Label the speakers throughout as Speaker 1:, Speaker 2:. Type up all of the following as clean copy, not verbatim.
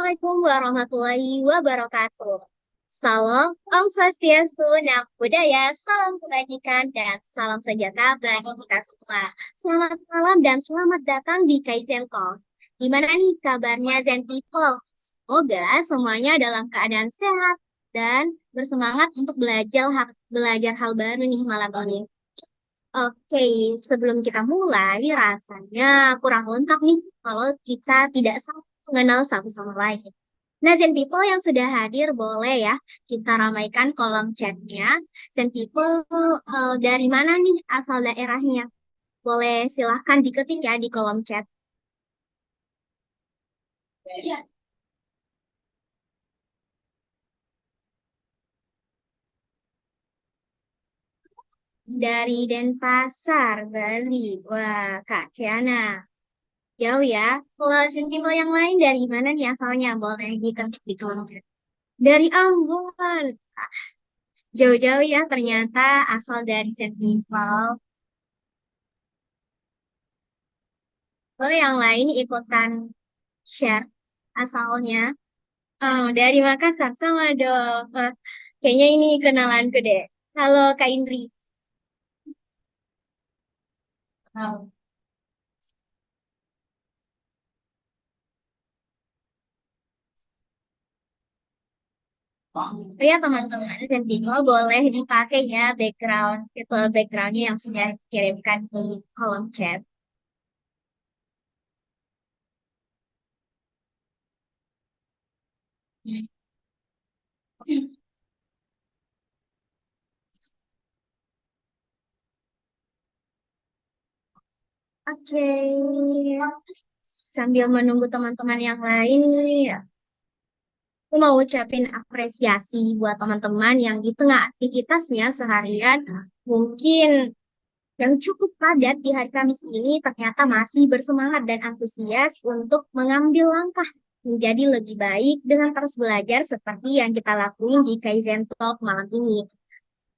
Speaker 1: Assalamualaikum warahmatullahi wabarakatuh. Salam Om Swastiastu, Namo Buddhaya, salam kebajikan, dan salam sejahtera bagi kita semua. Selamat malam dan selamat datang di Kaizen Talk. Gimana nih kabarnya Zen People? Semoga semuanya dalam keadaan sehat dan bersemangat untuk belajar hal baru nih malam ini. Oke, sebelum kita mulai, rasanya kurang lengkap nih kalau kita tidak saling mengenal satu sama lain. Nah, Zen People yang sudah hadir boleh ya kita ramaikan kolom chatnya. Zen People dari mana nih asal daerahnya? Boleh silahkan diketik ya di kolom chat. Dari Denpasar, Bali. Wah, Kak Kiana. Jauh ya. Kalau Zen People yang lain dari mana nih asalnya? Boleh diketik di kolom chat. Dari Ambon. Jauh-jauh ya ternyata asal dari Sentival. Boleh yang lain ikutan share asalnya. Oh, dari Makassar sama dong. Wah, kayaknya ini kenalanku deh. Halo Kak Indri. Oh. Oh ya teman-teman, Sentival boleh dipakai ya background, virtual backgroundnya yang sudah dikirimkan di kolom chat. Oke, sambil menunggu teman-teman yang lain, aku mau ucapin apresiasi buat teman-teman yang di tengah aktivitasnya seharian mungkin yang cukup padat di hari Kamis ini ternyata masih bersemangat dan antusias untuk mengambil langkah menjadi lebih baik dengan terus belajar seperti yang kita lakuin di Kaizen Talk malam ini.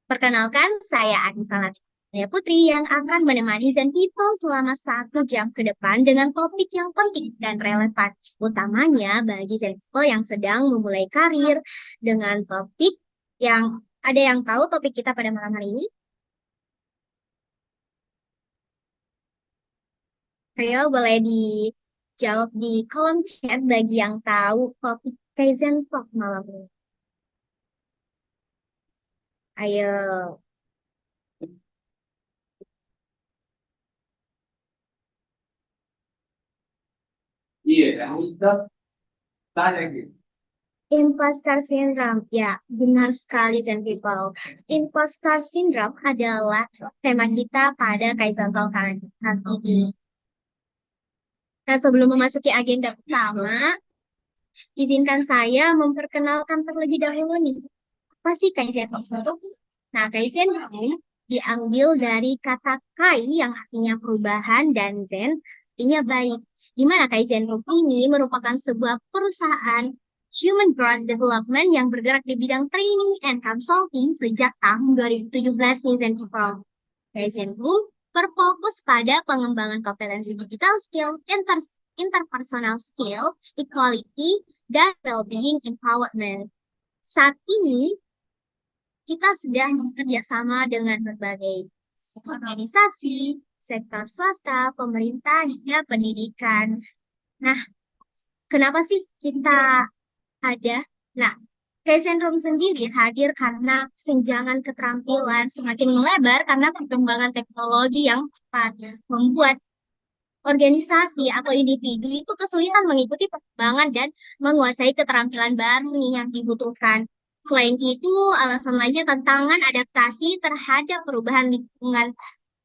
Speaker 1: Perkenalkan, saya Anissa Latifah Putri yang akan menemani Zen People selama 1 jam ke depan dengan topik yang penting dan relevan, utamanya bagi Zen People yang sedang memulai karir dengan topik yang ada yang tahu topik kita pada malam hari ini? Ayo boleh dijawab di kolom chat bagi yang tahu topik Kaizen Talk malam ini. Ayo. Iya, Anissa, tanya gitu. Imposter syndrome, ya benar sekali Zen People. Imposter syndrome adalah tema kita pada Kaizen Talk kali ini. Nah, sebelum memasuki agenda utama, izinkan saya memperkenalkan terlebih dahulu nih. Apa sih Kaizen itu? Nah, Kaizen itu diambil dari kata Kai yang artinya perubahan dan Zen artinya baik. Di mana Kaizen Group ini merupakan sebuah perusahaan human growth development yang bergerak di bidang training and consulting sejak tahun 2017 nih Zen People. Kaizen Group berfokus pada pengembangan kompetensi digital skill, interpersonal skill, equality, dan well-being empowerment. Saat ini kita sudah bekerja sama dengan berbagai organisasi, sektor swasta, pemerintah, hingga pendidikan. Nah, kenapa sih kita ada? Nah, Kaizen Room sendiri hadir karena senjangan keterampilan semakin melebar karena perkembangan teknologi yang cepat membuat organisasi atau individu itu kesulitan mengikuti perkembangan dan menguasai keterampilan baru nih yang dibutuhkan. Selain itu, alasan lainnya tantangan adaptasi terhadap perubahan lingkungan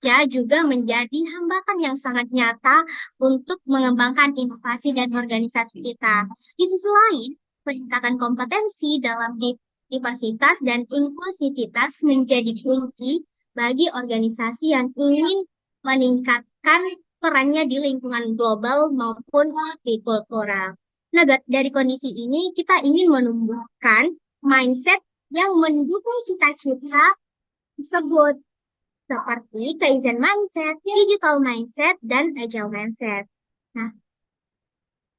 Speaker 1: kerja juga menjadi hambatan yang sangat nyata untuk mengembangkan inovasi dan organisasi kita. Di sisi lain, peningkatan kompetensi dalam diversitas dan inklusivitas menjadi kunci bagi organisasi yang ingin meningkatkan perannya di lingkungan global maupun multikultural. Nah, dari kondisi ini kita ingin menumbuhkan mindset yang mendukung cita-cita tersebut seperti Kaizen mindset, digital mindset, dan agile mindset. Nah,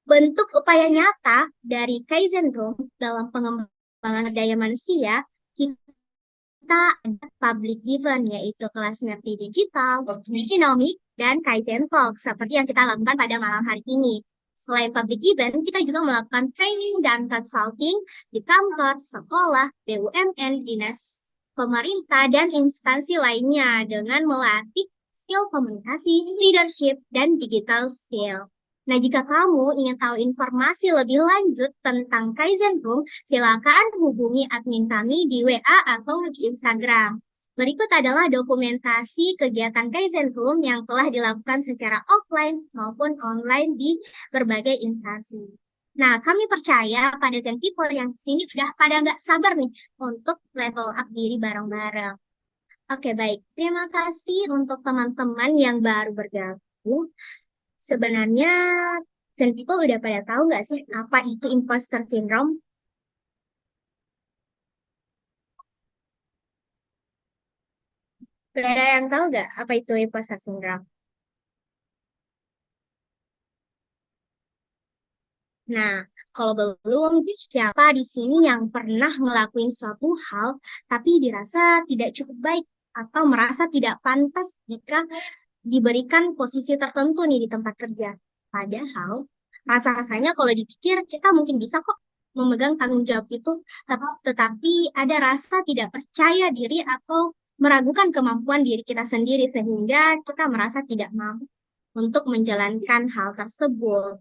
Speaker 1: Bentuk upaya nyata dari Kaizen Room dalam pengembangan daya manusia, kita ada public event, yaitu kelas ngerti digital, genomic, dan Kaizen Talk, seperti yang kita lakukan pada malam hari ini. Selain public event, kita juga melakukan training dan consulting di kantor, sekolah, BUMN, dinas pemerintah, dan instansi lainnya dengan melatih skill komunikasi, leadership, dan digital skill. Nah, jika kamu ingin tahu informasi lebih lanjut tentang Kaizen Room, silakan hubungi admin kami di WA atau di Instagram. Berikut adalah dokumentasi kegiatan Kaizen Room yang telah dilakukan secara offline maupun online di berbagai instansi. Nah, kami percaya pada Zen People yang di sini sudah pada nggak sabar nih untuk level up diri bareng-bareng. Oke, baik. Terima kasih untuk teman-teman yang baru bergabung. Sebenarnya, Zen People udah pada tahu nggak sih apa itu imposter syndrome? Udah ada yang tahu nggak apa itu imposter syndrome? Nah, kalau belum, siapa di sini yang pernah ngelakuin suatu hal tapi dirasa tidak cukup baik atau merasa tidak pantas jika diberikan posisi tertentu nih di tempat kerja? Padahal rasa-rasanya kalau dipikir kita mungkin bisa kok memegang tanggung jawab itu, tetapi ada rasa tidak percaya diri atau meragukan kemampuan diri kita sendiri sehingga kita merasa tidak mampu untuk menjalankan hal tersebut.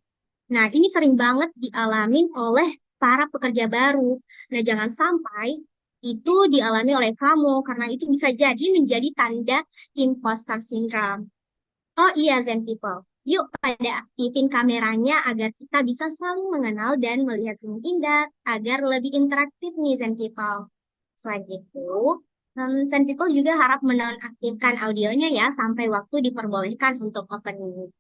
Speaker 1: Nah, ini sering banget dialamin oleh para pekerja baru. Nah, jangan sampai itu dialami oleh kamu, karena itu bisa jadi menjadi tanda imposter syndrome. Oh iya, Zen People. Yuk pada aktifin kameranya agar kita bisa saling mengenal dan melihat senyum indah agar lebih interaktif nih Zen People. Selain itu, Zen People juga harap menonaktifkan audionya ya sampai waktu diperbolehkan untuk opening.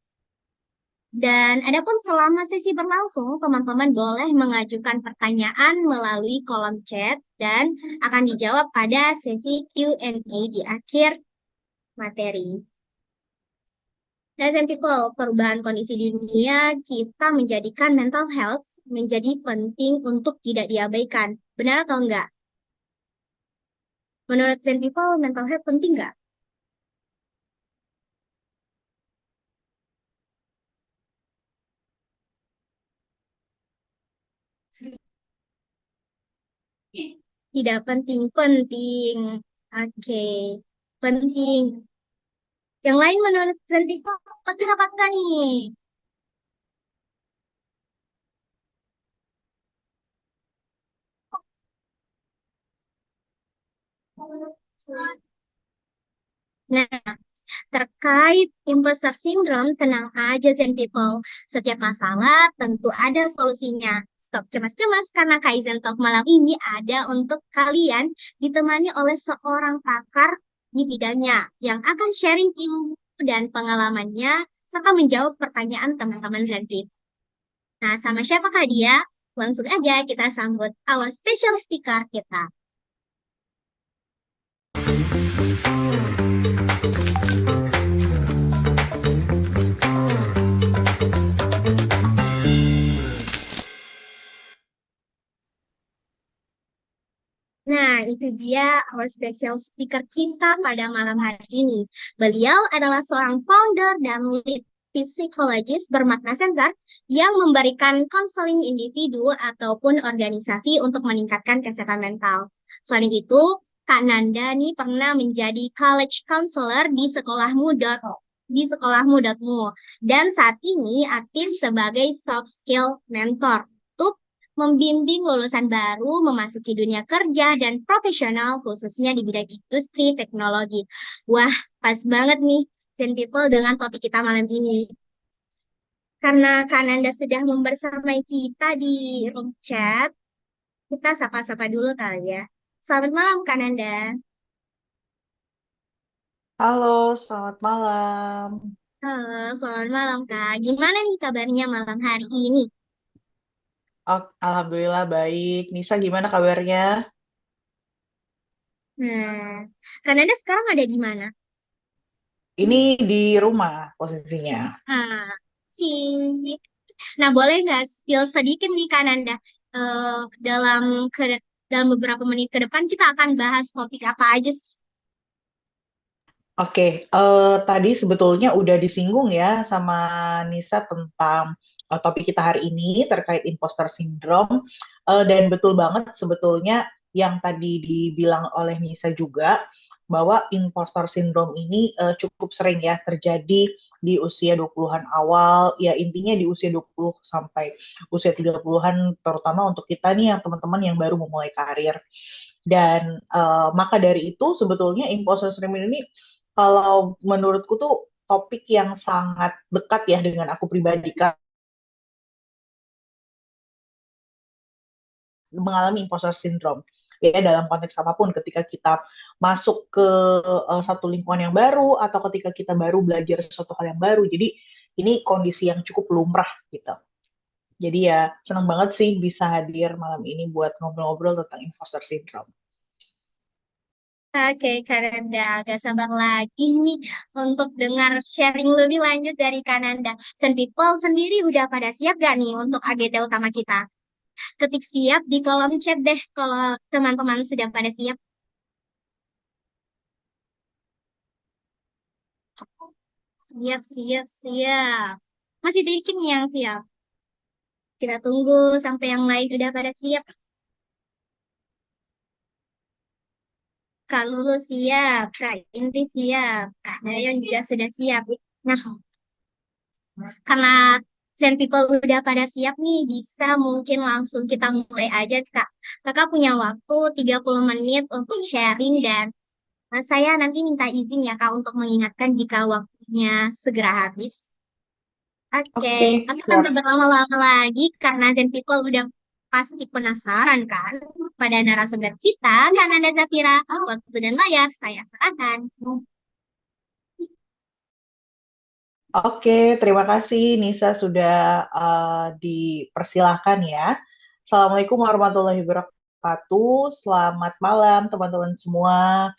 Speaker 1: Dan adapun selama sesi berlangsung, teman-teman boleh mengajukan pertanyaan melalui kolom chat dan akan dijawab pada sesi Q&A di akhir materi. Nah, people, perubahan kondisi di dunia, kita menjadikan mental health menjadi penting untuk tidak diabaikan. Benar atau enggak? Menurut Zen people, mental health penting enggak? Tidak penting-penting. Oke, penting. Yang lain menurut Zen people, penting apa enggak nih? Nah, terkait imposter syndrome, tenang aja Zen People. Setiap masalah tentu ada solusinya. Stop cemas-cemas karena Kaizen Talk malam ini ada untuk kalian ditemani oleh seorang pakar di bidangnya yang akan sharing ilmu dan pengalamannya serta menjawab pertanyaan teman-teman Zen People. Nah, sama siapakah dia? Langsung aja kita sambut our special speaker kita. Nah, itu dia our special speaker kita pada malam hari ini. Beliau adalah seorang founder dan lead psikologis bermakna center yang memberikan konseling individu ataupun organisasi untuk meningkatkan kesehatan mental. Selain itu, Kak Nanda nih pernah menjadi college counselor di sekolahmu.mu dan saat ini aktif sebagai soft skill mentor membimbing lulusan baru memasuki dunia kerja dan profesional khususnya di bidang industri teknologi. Wah, pas banget nih Zen People dengan topik kita malam ini. Karena Kananda sudah membersamai kita di room chat, kita sapa-sapa dulu kali ya. Selamat malam Kananda.
Speaker 2: Halo, selamat malam.
Speaker 1: Halo, selamat malam Kak. Gimana nih kabarnya malam hari ini?
Speaker 2: Oh, Alhamdulillah baik. Nisa gimana kabarnya?
Speaker 1: Nah, Kananda sekarang ada di mana?
Speaker 2: Ini di rumah posisinya.
Speaker 1: Ah, sih. Nah, boleh nggak spill sedikit nih Kak Nanda? Dalam dalam beberapa menit ke depan kita akan bahas topik apa aja sih?
Speaker 2: Oke, tadi sebetulnya udah disinggung ya sama Nisa tentang topik kita hari ini terkait imposter syndrome. Dan betul banget sebetulnya yang tadi dibilang oleh Nisa juga, bahwa imposter syndrome ini cukup sering ya terjadi di usia 20-an awal, ya intinya di usia 20 sampai usia 30-an, terutama untuk kita nih yang teman-teman yang baru memulai karir. Dan maka dari itu sebetulnya imposter syndrome ini kalau menurutku tuh topik yang sangat dekat ya dengan aku pribadi, Kak, mengalami imposter syndrome. Ya, dalam konteks apapun, ketika kita masuk ke satu lingkungan yang baru, atau ketika kita baru belajar sesuatu hal yang baru. Jadi, ini kondisi yang cukup lumrah gitu. Jadi ya, senang banget sih bisa hadir malam ini buat ngobrol-ngobrol tentang imposter syndrome.
Speaker 1: Oke, Kananda, agak sabar lagi nih untuk dengar sharing lebih lanjut dari Kananda. Sun People sendiri udah pada siap gak nih untuk agenda utama kita? Ketik siap di kolom chat deh kalau teman-teman sudah pada siap. Siap, siap, siap. Masih dikit nih yang siap. Kita tunggu sampai yang lain udah pada siap. Kak Lulu siap, Kak Indri siap, Kak Dayan juga sudah siap. Nah, karena Zen People udah pada siap nih, bisa mungkin langsung kita mulai aja, Kak. Kakak punya waktu 30 menit untuk sharing dan saya nanti minta izin ya, Kak, untuk mengingatkan jika waktunya segera habis. Oke,
Speaker 2: Oke,
Speaker 1: aku akan
Speaker 2: siap.
Speaker 1: berlama-lama lagi karena Zen People udah pasti penasaran kan pada narasumber kita, karena ada Zafira, waktu dan layar, saya serahkan.
Speaker 2: Oke, terima kasih Nisa sudah dipersilahkan ya. Assalamualaikum warahmatullahi wabarakatuh. Selamat malam teman-teman semua.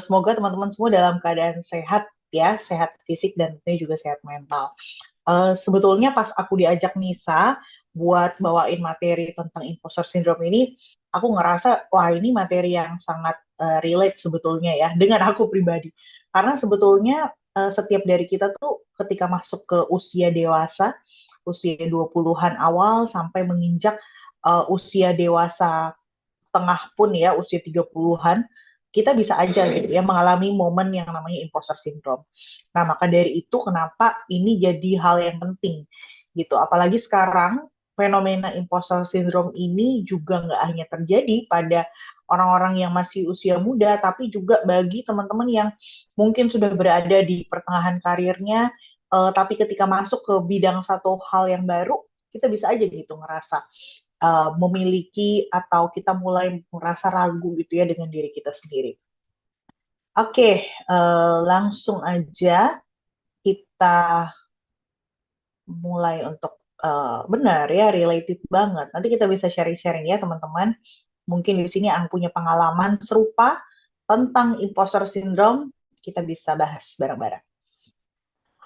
Speaker 2: Semoga teman-teman semua dalam keadaan sehat ya, sehat fisik dan tentunya juga sehat mental. Sebetulnya pas aku diajak Nisa buat bawain materi tentang imposter syndrome ini, aku ngerasa wah ini materi yang sangat relate sebetulnya ya dengan aku pribadi. Karena sebetulnya setiap dari kita tuh ketika masuk ke usia dewasa, usia 20-an awal sampai menginjak usia dewasa tengah pun ya, usia 30-an, kita bisa aja gitu ya mengalami momen yang namanya imposter syndrome. Nah, maka dari itu kenapa ini jadi hal yang penting gitu. Apalagi sekarang fenomena imposter syndrome ini juga nggak hanya terjadi pada orang-orang yang masih usia muda, tapi juga bagi teman-teman yang mungkin sudah berada di pertengahan karirnya, tapi ketika masuk ke bidang satu hal yang baru, kita bisa aja gitu ngerasa memiliki atau kita mulai merasa ragu gitu ya dengan diri kita sendiri. Oke, langsung aja kita mulai untuk benar ya, related banget. Nanti kita bisa sharing-sharing ya teman-teman. Mungkin di sini yang punya pengalaman serupa tentang imposter syndrome, kita bisa bahas bareng-bareng.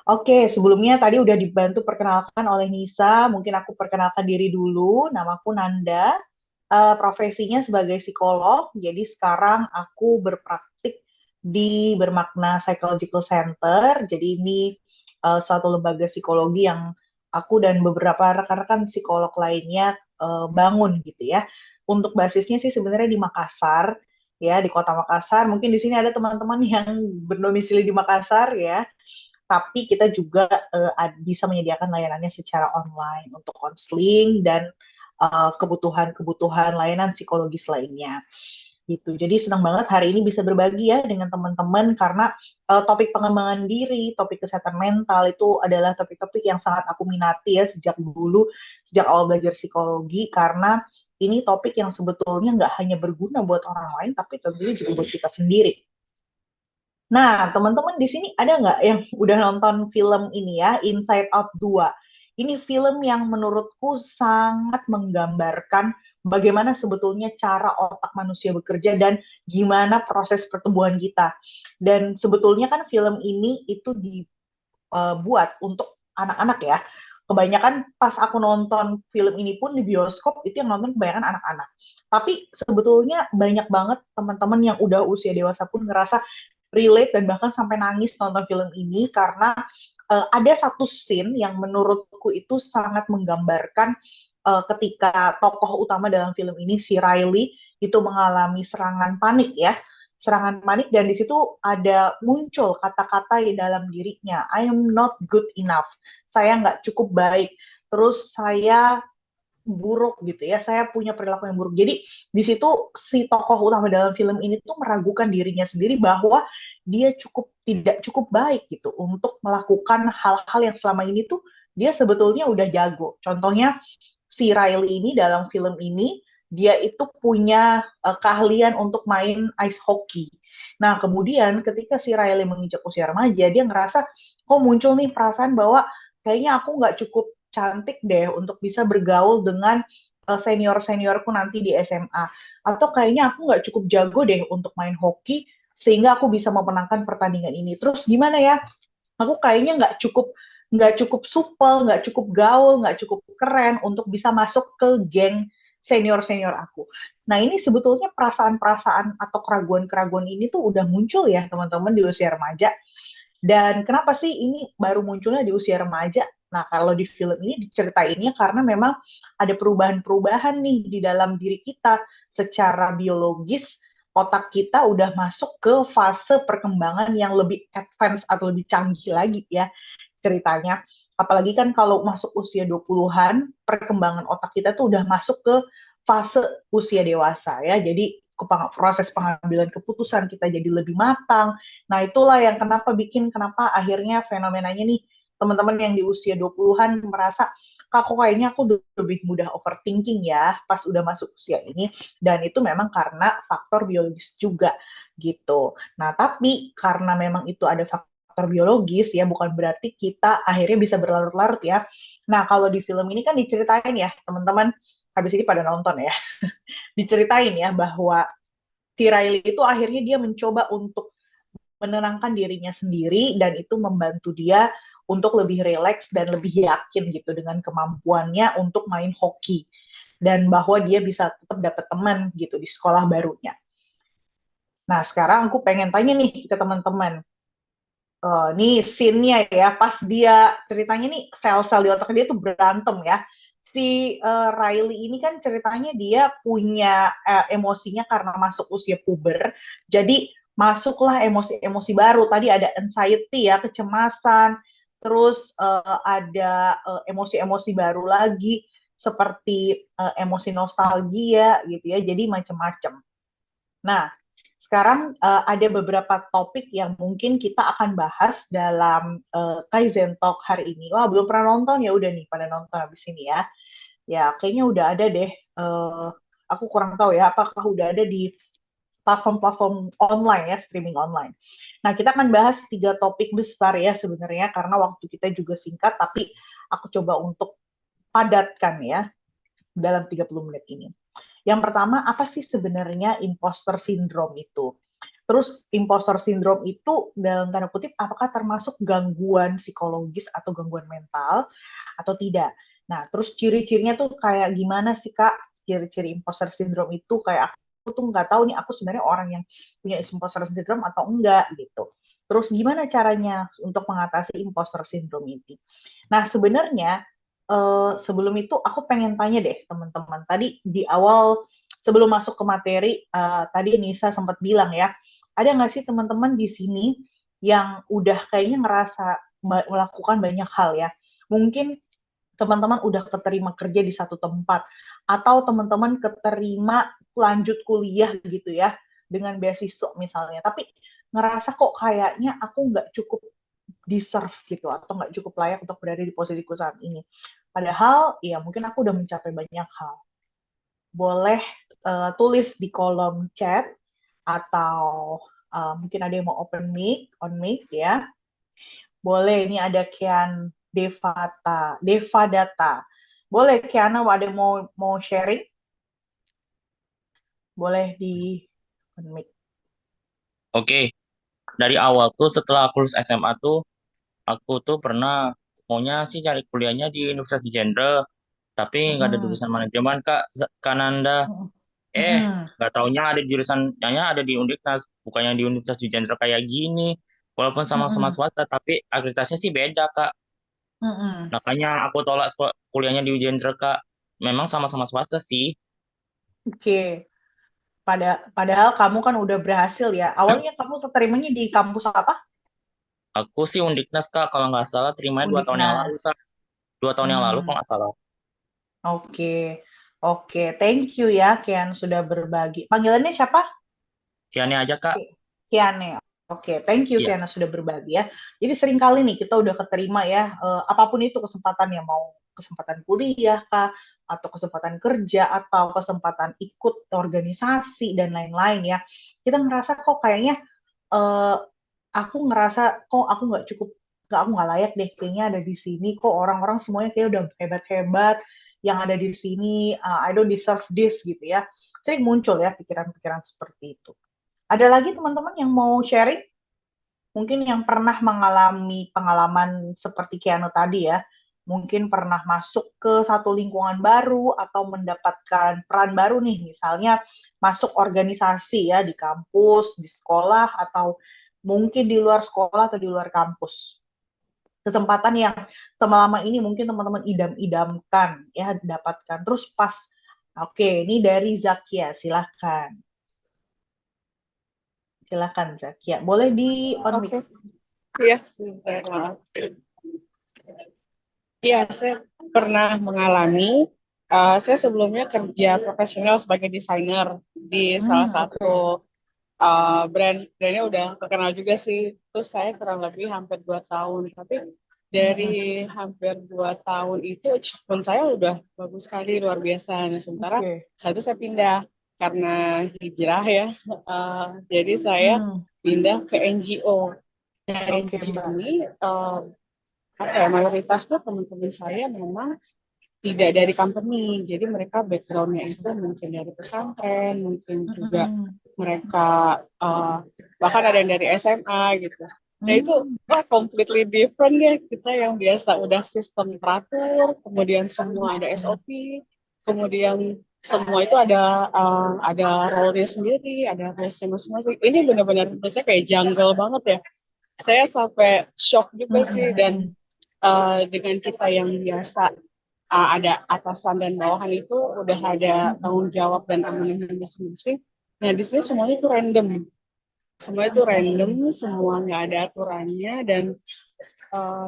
Speaker 2: Oke, sebelumnya tadi udah dibantu perkenalkan oleh Nisa. Mungkin aku perkenalkan diri dulu. Namaku Nanda, profesinya sebagai psikolog. Jadi sekarang aku berpraktik di Bermakna Psychological Center. Jadi ini suatu lembaga psikologi yang aku dan beberapa rekan-rekan psikolog lainnya bangun gitu ya. Untuk basisnya sih sebenarnya di Makassar, ya di Kota Makassar. Mungkin di sini ada teman-teman yang berdomisili di Makassar ya, tapi kita juga bisa menyediakan layanannya secara online untuk konseling dan kebutuhan-kebutuhan layanan psikologis lainnya gitu. Jadi senang banget hari ini bisa berbagi ya dengan teman-teman karena topik pengembangan diri, topik kesehatan mental itu adalah topik-topik yang sangat aku minati ya sejak dulu, sejak awal belajar psikologi, karena ini topik yang sebetulnya nggak hanya berguna buat orang lain, tapi tentunya juga buat kita sendiri. Nah, teman-teman di sini ada nggak yang udah nonton film ini ya, Inside Out 2? Ini film yang menurutku sangat menggambarkan bagaimana sebetulnya cara otak manusia bekerja dan gimana proses pertumbuhan kita. Dan sebetulnya kan film ini itu dibuat untuk anak-anak ya, kebanyakan pas aku nonton film ini pun di bioskop itu yang nonton kebanyakan anak-anak. Tapi sebetulnya banyak banget teman-teman yang udah usia dewasa pun ngerasa relate dan bahkan sampai nangis nonton film ini karena ada satu scene yang menurutku itu sangat menggambarkan ketika tokoh utama dalam film ini si Riley itu mengalami serangan panik ya, serangan panik, dan di situ ada muncul kata-kata di dalam dirinya, I am not good enough, saya nggak cukup baik, terus saya buruk gitu ya, saya punya perilaku yang buruk. Jadi di situ si tokoh utama dalam film ini tuh meragukan dirinya sendiri bahwa dia tidak cukup baik gitu untuk melakukan hal-hal yang selama ini tuh dia sebetulnya udah jago. Contohnya si Riley ini dalam film ini dia itu punya keahlian untuk main ice hockey. Nah, kemudian ketika si Riley menginjak usia remaja, dia ngerasa kok muncul nih perasaan bahwa kayaknya aku nggak cukup cantik deh untuk bisa bergaul dengan senior-seniorku nanti di SMA. Atau kayaknya aku nggak cukup jago deh untuk main hoki sehingga aku bisa memenangkan pertandingan ini. Terus gimana ya? Aku kayaknya nggak cukup supel, nggak cukup gaul, nggak cukup keren untuk bisa masuk ke geng senior-senior aku. Nah, ini sebetulnya perasaan-perasaan atau keraguan-keraguan ini tuh udah muncul ya teman-teman di usia remaja. Dan kenapa sih ini baru munculnya di usia remaja? Nah, kalau di film ini diceritainnya karena memang ada perubahan-perubahan nih di dalam diri kita secara biologis, otak kita udah masuk ke fase perkembangan yang lebih advance atau lebih canggih lagi ya ceritanya. Apalagi kan kalau masuk usia 20-an, perkembangan otak kita tuh udah masuk ke fase usia dewasa ya. Jadi proses pengambilan keputusan kita jadi lebih matang. Nah, itulah yang kenapa akhirnya fenomenanya nih teman-teman yang di usia 20-an merasa kok kayaknya aku lebih mudah overthinking ya pas udah masuk usia ini, dan itu memang karena faktor biologis juga gitu. Nah, tapi karena memang itu ada faktor biologis ya, bukan berarti kita akhirnya bisa berlarut-larut ya. Nah, kalau di film ini kan diceritain ya, teman-teman habis ini pada nonton ya, diceritain ya bahwa si Riley itu akhirnya dia mencoba untuk menenangkan dirinya sendiri dan itu membantu dia untuk lebih rileks dan lebih yakin gitu dengan kemampuannya untuk main hoki dan bahwa dia bisa tetap dapat teman gitu di sekolah barunya. Nah, sekarang aku pengen tanya nih ke teman-teman. Nih scene-nya ya, pas dia ceritanya nih sel-sel di otak dia tuh berantem ya. Si Riley ini kan ceritanya dia punya emosinya karena masuk usia puber, jadi masuklah emosi-emosi baru. Tadi ada anxiety ya, kecemasan, terus ada emosi-emosi baru lagi seperti emosi nostalgia gitu ya, jadi macam-macam. Nah, sekarang ada beberapa topik yang mungkin kita akan bahas dalam Kaizen Talk hari ini. Wah, belum pernah nonton ya udah nih pada nonton habis ini ya. Ya, kayaknya udah ada deh. Aku kurang tahu ya apakah udah ada di platform-platform online ya, streaming online. Nah, kita akan bahas 3 topik besar ya sebenarnya karena waktu kita juga singkat, tapi aku coba untuk padatkan ya dalam 30 menit ini. Yang pertama, apa sih sebenarnya imposter syndrome itu? Terus imposter syndrome itu dalam tanda kutip apakah termasuk gangguan psikologis atau gangguan mental atau tidak? Nah, terus ciri-cirinya tuh kayak gimana sih Kak? Ciri-ciri imposter syndrome itu kayak aku tuh nggak tahu nih aku sebenarnya orang yang punya imposter syndrome atau enggak gitu. Terus gimana caranya untuk mengatasi imposter syndrome ini? Nah, sebenarnya sebelum itu aku pengen tanya deh teman-teman. Tadi di awal sebelum masuk ke materi, tadi Nisa sempat bilang ya, ada nggak sih teman-teman di sini yang udah kayaknya ngerasa melakukan banyak hal ya? Mungkin teman-teman udah keterima kerja di satu tempat, atau teman-teman keterima lanjut kuliah gitu ya, dengan beasiswa misalnya, tapi ngerasa kok kayaknya aku nggak cukup deserve gitu, atau nggak cukup layak untuk berada di posisiku saat ini. Padahal, ya mungkin aku udah mencapai banyak hal. Boleh tulis di kolom chat, atau mungkin ada yang mau open mic, on mic ya. Boleh, ini ada Kian Devadata. Boleh, Kiana, ada yang mau sharing? Boleh di on mic.
Speaker 3: Oke, dari awal tuh setelah aku lulus SMA tuh, aku tuh pernah maunya sih cari kuliahnya di Universitas Jenderal, tapi nggak ada
Speaker 2: Mm-mm.
Speaker 3: jurusan manajemen Kak, Kananda.
Speaker 2: Mm-mm.
Speaker 3: Eh,
Speaker 2: Mm-mm.
Speaker 3: nggak taunya ada jurusannya ada di Undiknas, bukannya di Universitas Jenderal kayak gini. Walaupun sama-sama
Speaker 2: Mm-mm.
Speaker 3: swasta, tapi akreditasinya sih beda Kak.
Speaker 2: Mm-mm.
Speaker 3: Makanya aku tolak kuliahnya di Jenderal Kak. Memang sama-sama swasta sih.
Speaker 2: Oke. Padahal kamu kan udah berhasil ya. Awalnya kamu keterimanya di kampus apa?
Speaker 3: Aku sih Undiknas Kak, kalau nggak salah terimanya 2 tahun yang lalu
Speaker 2: Undiknas.
Speaker 3: Kak. 2 tahun yang lalu kalau
Speaker 2: Hmm.
Speaker 3: nggak salah.
Speaker 2: Oke. Oke, thank you ya Kian sudah berbagi. Panggilannya siapa?
Speaker 3: Kiannya aja Kak.
Speaker 2: Kiane. Oke, thank you
Speaker 3: Iya.
Speaker 2: Kiana sudah berbagi ya. Jadi sering kali nih kita udah keterima ya, apapun itu kesempatan yang mau kesempatan kuliah kah, atau kesempatan kerja, atau kesempatan ikut organisasi dan lain-lain ya. Kita ngerasa kok kayaknya eh, aku ngerasa kok aku nggak cukup, aku nggak layak deh kayaknya ada di sini. Kok orang-orang semuanya kayak udah hebat-hebat yang ada di sini. I don't deserve this gitu ya. Sering muncul ya pikiran-pikiran seperti itu. Ada lagi teman-teman yang mau sharing? Mungkin yang pernah mengalami pengalaman seperti Keanu tadi ya, mungkin pernah masuk ke satu lingkungan baru atau mendapatkan peran baru nih, misalnya masuk organisasi ya di kampus, di sekolah, atau mungkin di luar sekolah atau di luar kampus. Kesempatan yang selama ini mungkin teman-teman idam-idamkan ya dapatkan. Terus pas, oke, ini dari Zakia, silahkan. Silakan Zakia. Boleh di on mic.
Speaker 4: Oke, iya sebentar. Maaf. Iya, saya pernah mengalami. Saya sebelumnya kerja profesional sebagai desainer di salah satu
Speaker 2: Oke.
Speaker 4: brandnya udah terkenal juga sih. Terus saya kurang lebih hampir 2 tahun. Tapi dari
Speaker 2: Mm-mm.
Speaker 4: hampir 2 tahun itu achievement saya udah bagus sekali, luar biasa. Nah, sementara
Speaker 2: Oke.
Speaker 4: saat itu saya pindah karena hijrah ya. Jadi saya
Speaker 2: Hmm.
Speaker 4: pindah ke NGO. Nah,
Speaker 2: Oke,
Speaker 4: NGO
Speaker 2: Mbak.
Speaker 4: ini apa ya, mayoritas tuh teman-teman saya memang tidak dari company, jadi mereka backgroundnya itu mungkin dari pesantren, mungkin juga
Speaker 2: Mm-mm.
Speaker 4: mereka bahkan ada yang dari SMA gitu. Nah itu
Speaker 2: Hmm.
Speaker 4: wah completely different ya, kita yang biasa udah sistem teratur, kemudian semua ada
Speaker 2: Mm-mm.
Speaker 4: SOP, kemudian semua itu ada role-nya sendiri, ada role-nya masing-masing. Ini benar-benar saya kayak jungle banget ya. Saya sampai shock juga sih, dan
Speaker 2: Mm-mm.
Speaker 4: dengan kita yang biasa ada atasan dan bawahan itu udah ada
Speaker 2: Mm-mm.
Speaker 4: tanggung jawab dan amanah masing-masing. Nah di sini semuanya itu random, semua itu random,
Speaker 2: Mm-mm.
Speaker 4: semua nggak ada aturannya, dan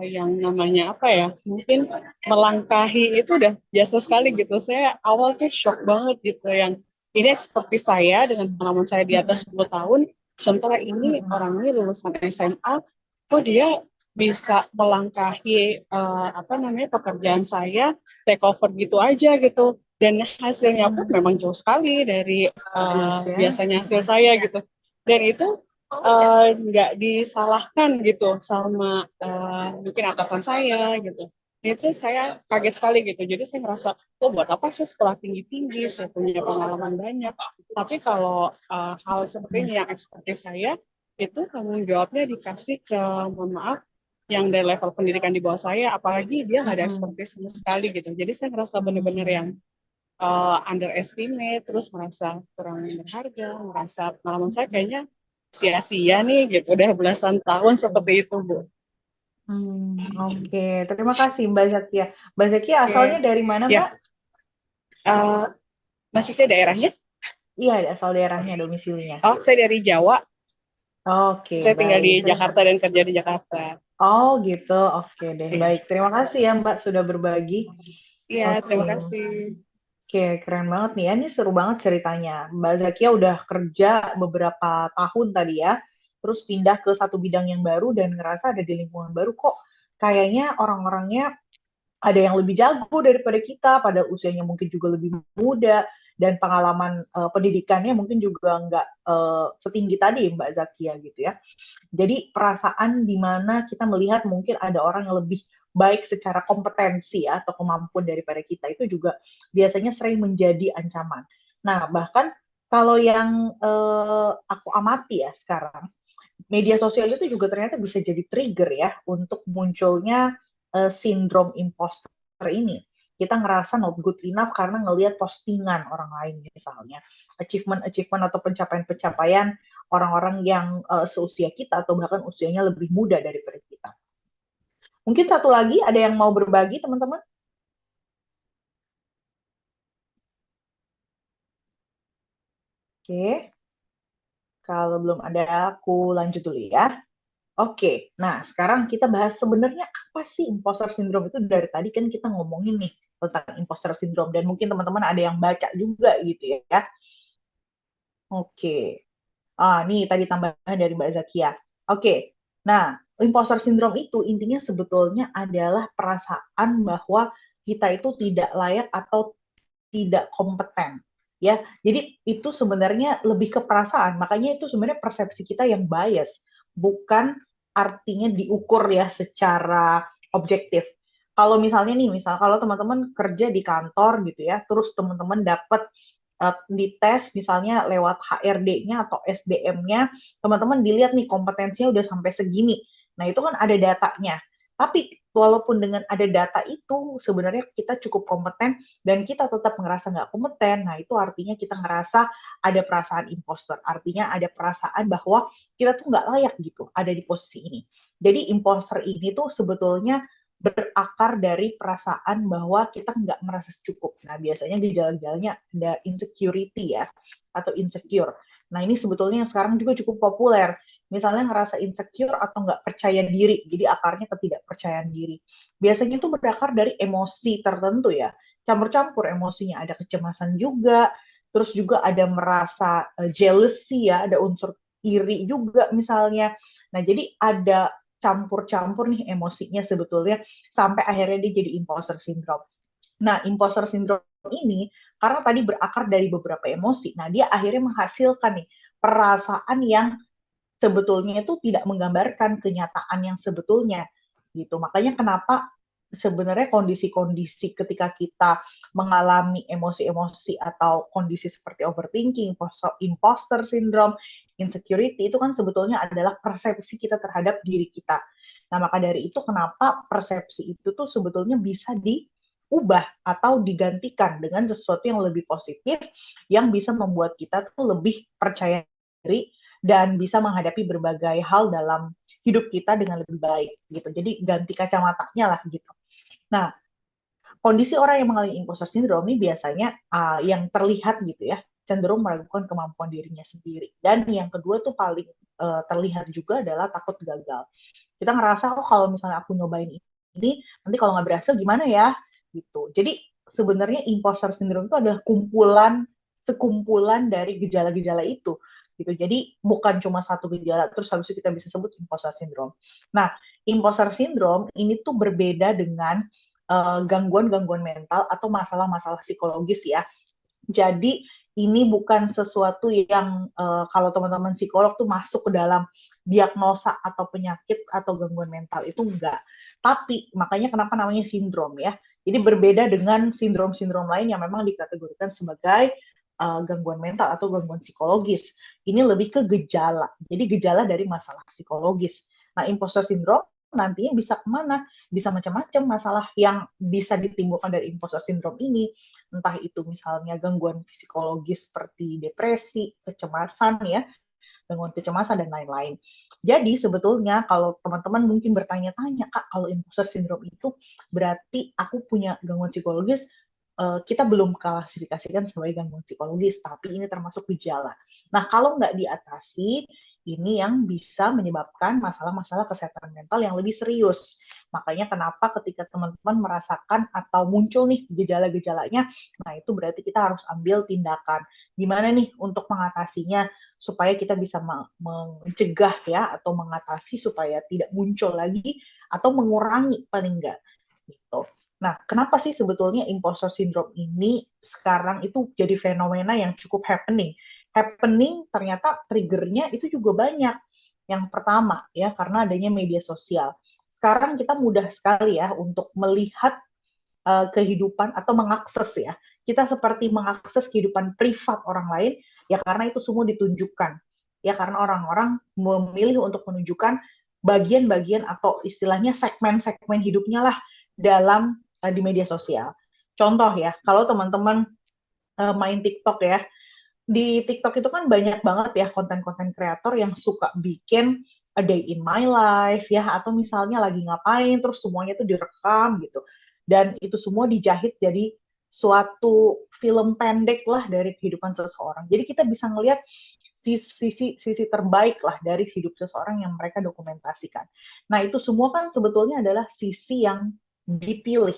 Speaker 4: yang namanya apa ya, mungkin melangkahi itu udah biasa sekali gitu. Saya awal tuh shock banget gitu, yang ini seperti saya dengan pengalaman saya di atas 10 tahun, sementara ini
Speaker 2: Mm-mm.
Speaker 4: orang ini lulusan SMA, kok dia bisa melangkahi apa namanya pekerjaan saya, take over gitu aja gitu, dan hasilnya pun memang jauh sekali dari
Speaker 2: Bagus ya.
Speaker 4: biasanya hasil
Speaker 2: Mm-mm.
Speaker 4: saya gitu, dan itu nggak disalahkan gitu sama mungkin atasan saya gitu. Itu saya kaget sekali gitu. Jadi saya ngerasa, oh buat apa sih sekolah tinggi-tinggi, saya punya pengalaman banyak. Tapi kalau hal seperti
Speaker 2: Mm-mm.
Speaker 4: ini yang ekspertis saya, itu tanggung jawabnya dikasih ke, mohon maaf, yang dari level pendidikan di bawah saya, apalagi dia nggak ada
Speaker 2: Mm-mm.
Speaker 4: ekspertis sama sekali gitu. Jadi saya ngerasa bener-bener yang
Speaker 2: Mm-mm.
Speaker 4: underestimate, terus merasa kurang berharga, merasa pengalaman saya kayaknya sia-sia nih gitu, udah belasan tahun seperti itu Bu.
Speaker 2: Oke, terima kasih Mbak Zakia. Mbak Zakia asalnya
Speaker 4: Oke,
Speaker 2: dari mana
Speaker 4: ya,
Speaker 2: Mbak?
Speaker 4: uh, maksudnya daerahnya?
Speaker 2: Iya, asal daerahnya, domisilinya.
Speaker 4: Oh, saya dari Jawa,
Speaker 2: Oke,
Speaker 4: saya tinggal di
Speaker 2: baik.
Speaker 4: Jakarta dan kerja di Jakarta.
Speaker 2: Oh gitu, oke deh.
Speaker 4: Iya,
Speaker 2: Baik, terima kasih ya Mbak sudah berbagi.
Speaker 4: iya,
Speaker 2: Oke.
Speaker 4: terima kasih.
Speaker 2: Oke, keren banget nih ya. Ini seru banget ceritanya. Mbak Zakia udah kerja beberapa tahun tadi ya, terus pindah ke satu bidang yang baru dan ngerasa ada di lingkungan baru kok. Kayaknya orang-orangnya ada yang lebih jago daripada kita, pada usianya mungkin juga lebih muda, dan pengalaman pendidikannya mungkin juga nggak setinggi tadi Mbak Zakia gitu ya. Jadi perasaan di mana kita melihat mungkin ada orang yang lebih baik secara kompetensi ya, atau kemampuan daripada kita itu juga biasanya sering menjadi ancaman. Nah, bahkan kalau yang aku amati ya sekarang, media sosial itu juga ternyata bisa jadi trigger ya untuk munculnya sindrom imposter ini. Kita ngerasa not good enough karena ngelihat postingan orang lain misalnya. Achievement atau pencapaian-pencapaian orang-orang yang seusia kita atau bahkan usianya lebih muda daripada kita. Mungkin satu lagi, ada yang mau berbagi, teman-teman? Oke. Kalau belum ada, aku lanjut dulu ya. Oke, nah sekarang kita bahas sebenarnya apa sih imposter syndrome itu. Dari tadi kan kita ngomongin nih tentang imposter syndrome, dan mungkin teman-teman ada yang baca juga gitu ya. Oke, nih tadi tambahan dari Mbak Zakia. Oke, nah imposter syndrome itu intinya sebetulnya adalah perasaan bahwa kita itu tidak layak atau tidak kompeten. Ya, jadi itu sebenarnya lebih ke perasaan, makanya itu sebenarnya persepsi kita yang bias, bukan artinya diukur ya secara objektif. Kalau misalnya nih, kalau teman-teman kerja di kantor gitu ya, terus teman-teman dapat di tes misalnya lewat HRD-nya atau SDM-nya, teman-teman dilihat nih kompetensinya udah sampai segini. Nah, itu kan ada datanya. Tapi walaupun dengan ada data itu, sebenarnya kita cukup kompeten dan kita tetap ngerasa nggak kompeten, nah itu artinya kita ngerasa ada perasaan imposter. Artinya ada perasaan bahwa kita tuh nggak layak gitu ada di posisi ini. Jadi imposter ini tuh sebetulnya berakar dari perasaan bahwa kita nggak merasa cukup. Nah, biasanya gejala-gejalanya ada insecurity ya, atau insecure. Nah, ini sebetulnya yang sekarang juga cukup populer. Misalnya ngerasa insecure atau nggak percaya diri, jadi akarnya ketidakpercayaan diri. Biasanya itu berakar dari emosi tertentu ya, campur-campur emosinya, ada kecemasan juga, terus juga ada merasa jealousy ya, ada unsur iri juga misalnya. Nah, jadi ada campur-campur nih emosinya sebetulnya sampai akhirnya dia jadi imposter syndrome. Nah, imposter syndrome ini karena tadi berakar dari beberapa emosi, nah dia akhirnya menghasilkan nih perasaan yang sebetulnya itu tidak menggambarkan kenyataan yang sebetulnya gitu. Makanya kenapa sebenarnya kondisi-kondisi ketika kita mengalami emosi-emosi atau kondisi seperti overthinking, imposter syndrome, insecurity itu kan sebetulnya adalah persepsi kita terhadap diri kita. Nah, maka dari itu kenapa persepsi itu tuh sebetulnya bisa diubah atau digantikan dengan sesuatu yang lebih positif yang bisa membuat kita tuh lebih percaya diri dan bisa menghadapi berbagai hal dalam hidup kita dengan lebih baik gitu. Jadi ganti kacamatanya lah gitu. Nah, kondisi orang yang mengalami imposter syndrome ini biasanya yang terlihat gitu ya, cenderung meragukan kemampuan dirinya sendiri. Dan yang kedua tuh paling terlihat juga adalah takut gagal. Kita ngerasa, oh kalau misalnya aku nyobain ini, nanti kalau nggak berhasil gimana ya? Gitu. Jadi sebenarnya imposter syndrome itu adalah sekumpulan dari gejala-gejala itu. Gitu. Jadi bukan cuma satu gejala, terus habis itu kita bisa sebut imposter syndrome. Nah, imposter syndrome ini tuh berbeda dengan gangguan-gangguan mental atau masalah-masalah psikologis ya. Jadi ini bukan sesuatu yang kalau teman-teman psikolog tuh masuk ke dalam diagnosa atau penyakit atau gangguan mental, itu enggak. Tapi makanya kenapa namanya sindrom ya. Jadi berbeda dengan sindrom-sindrom lain yang memang dikategorikan sebagai gangguan mental atau gangguan psikologis. Ini lebih ke gejala. Jadi gejala dari masalah psikologis. Nah, imposter syndrome nantinya bisa kemana? Bisa macam-macam masalah yang bisa ditimbulkan dari imposter syndrome ini. Entah itu misalnya gangguan psikologis seperti depresi, kecemasan ya, gangguan kecemasan dan lain-lain. Jadi sebetulnya kalau teman-teman mungkin bertanya-tanya, Kak, kalau imposter syndrome itu berarti aku punya gangguan psikologis, kita belum klasifikasikan sebagai gangguan psikologis, tapi ini termasuk gejala. Nah, kalau nggak diatasi, ini yang bisa menyebabkan masalah-masalah kesehatan mental yang lebih serius. Makanya kenapa ketika teman-teman merasakan atau muncul nih gejala-gejalanya, nah itu berarti kita harus ambil tindakan. Gimana nih untuk mengatasinya supaya kita bisa mencegah ya atau mengatasi supaya tidak muncul lagi atau mengurangi paling enggak gitu. Nah, kenapa sih sebetulnya imposter syndrome ini sekarang itu jadi fenomena yang cukup happening? Ternyata triggernya itu juga banyak. Yang pertama ya karena adanya media sosial. Sekarang kita mudah sekali ya untuk melihat kehidupan atau mengakses ya. Kita seperti mengakses kehidupan privat orang lain ya karena itu semua ditunjukkan. Ya karena orang-orang memilih untuk menunjukkan bagian-bagian atau istilahnya segmen-segmen hidupnya lah dalam di media sosial. Contoh ya, kalau teman-teman main TikTok ya, di TikTok itu kan banyak banget ya konten-konten kreator yang suka bikin a day in my life ya, atau misalnya lagi ngapain terus semuanya tuh direkam gitu, dan itu semua dijahit jadi suatu film pendek lah dari kehidupan seseorang. Jadi kita bisa ngelihat sisi terbaik lah dari hidup seseorang yang mereka dokumentasikan. Nah itu semua kan sebetulnya adalah sisi yang dipilih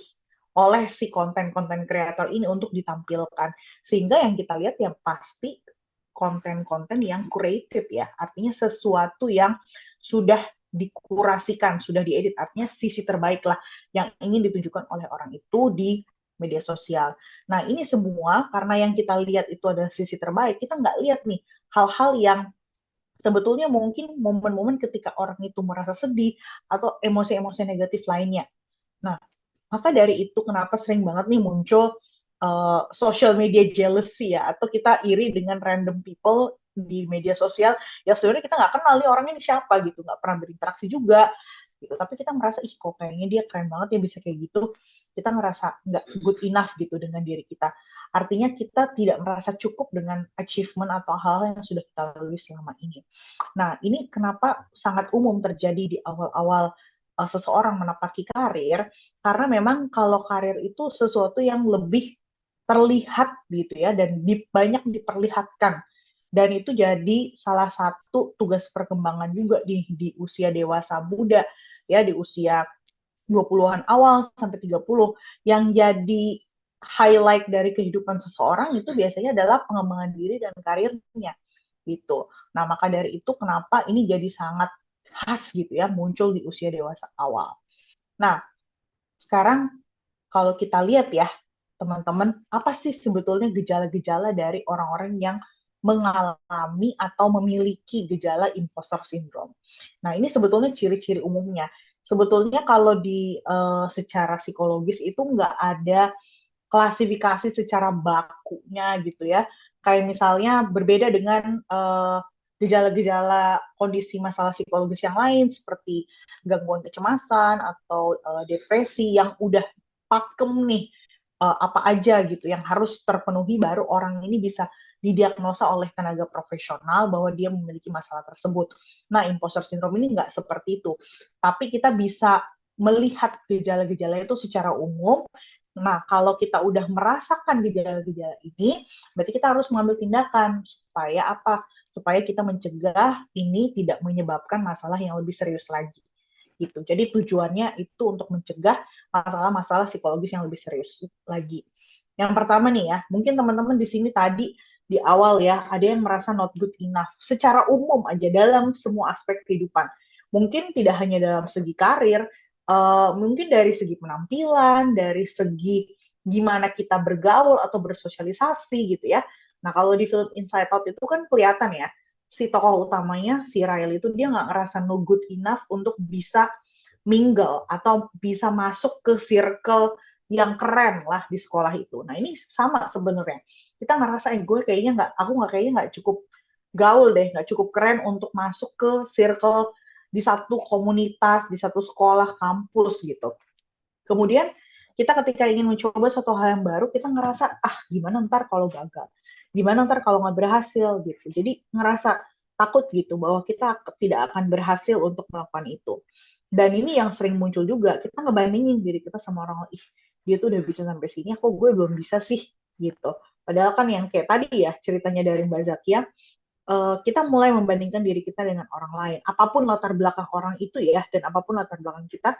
Speaker 2: oleh si konten-konten kreator ini untuk ditampilkan, sehingga yang kita lihat yang pasti konten-konten yang curated ya, artinya sesuatu yang sudah dikurasikan, sudah diedit, artinya sisi terbaik lah yang ingin ditunjukkan oleh orang itu di media sosial. Nah ini semua karena yang kita lihat itu adalah sisi terbaik, kita nggak lihat nih hal-hal yang sebetulnya mungkin momen-momen ketika orang itu merasa sedih atau emosi-emosi negatif lainnya. Nah, maka dari itu kenapa sering banget nih muncul social media jealousy ya, atau kita iri dengan random people di media sosial yang sebenarnya kita nggak kenal nih orang ini siapa gitu, nggak pernah berinteraksi juga gitu, tapi kita merasa ih kok kayaknya dia keren banget ya bisa kayak gitu, kita ngerasa nggak good enough gitu dengan diri kita. Artinya kita tidak merasa cukup dengan achievement atau hal-hal yang sudah kita lalui selama ini. Nah ini kenapa sangat umum terjadi di awal-awal seseorang menapaki karir, karena memang kalau karir itu sesuatu yang lebih terlihat gitu ya, dan banyak diperlihatkan, dan itu jadi salah satu tugas perkembangan juga di usia dewasa muda ya, di usia 20-an awal sampai 30, yang jadi highlight dari kehidupan seseorang itu biasanya adalah pengembangan diri dan karirnya gitu. Nah maka dari itu kenapa ini jadi sangat khas gitu ya, muncul di usia dewasa awal. Nah sekarang kalau kita lihat ya teman-teman, apa sih sebetulnya gejala-gejala dari orang-orang yang mengalami atau memiliki gejala imposter syndrome? Nah, ini sebetulnya ciri-ciri umumnya. Sebetulnya kalau di secara psikologis itu nggak ada klasifikasi secara bakunya gitu ya. Kayak misalnya berbeda dengan gejala-gejala kondisi masalah psikologis yang lain seperti gangguan kecemasan atau depresi yang udah pakem nih apa aja gitu yang harus terpenuhi baru orang ini bisa didiagnosa oleh tenaga profesional bahwa dia memiliki masalah tersebut. Nah, imposter syndrome ini nggak seperti itu. Tapi kita bisa melihat gejala-gejala itu secara umum. Nah, kalau kita udah merasakan gejala-gejala ini, berarti kita harus mengambil tindakan supaya apa? Supaya kita mencegah ini tidak menyebabkan masalah yang lebih serius lagi. Gitu. Jadi tujuannya itu untuk mencegah masalah-masalah psikologis yang lebih serius lagi. Yang pertama nih ya, mungkin teman-teman di sini tadi di awal ya, ada yang merasa not good enough. Secara umum aja dalam semua aspek kehidupan. Mungkin tidak hanya dalam segi karir, mungkin dari segi penampilan, dari segi gimana kita bergaul atau bersosialisasi gitu ya. Nah kalau di film Inside Out itu kan kelihatan ya, si tokoh utamanya, si Riley itu dia nggak ngerasa no good enough untuk bisa mingle atau bisa masuk ke circle yang keren lah di sekolah itu. Nah ini sama sebenarnya. Kita ngerasa, gue kayaknya nggak cukup gaul deh, nggak cukup keren untuk masuk ke circle di satu komunitas, di satu sekolah, kampus gitu. Kemudian kita ketika ingin mencoba suatu hal yang baru, kita ngerasa, gimana ntar kalau gagal? Gimana ntar kalau nggak berhasil gitu. Jadi ngerasa takut gitu bahwa kita tidak akan berhasil untuk melakukan itu. Dan ini yang sering muncul juga, kita ngebandingin diri kita sama orang lain. Dia tuh udah bisa sampai sini, kok gue belum bisa sih gitu. Padahal kan yang kayak tadi ya ceritanya dari Mbak Zakia, kita mulai membandingkan diri kita dengan orang lain. Apapun latar belakang orang itu ya, dan apapun latar belakang kita,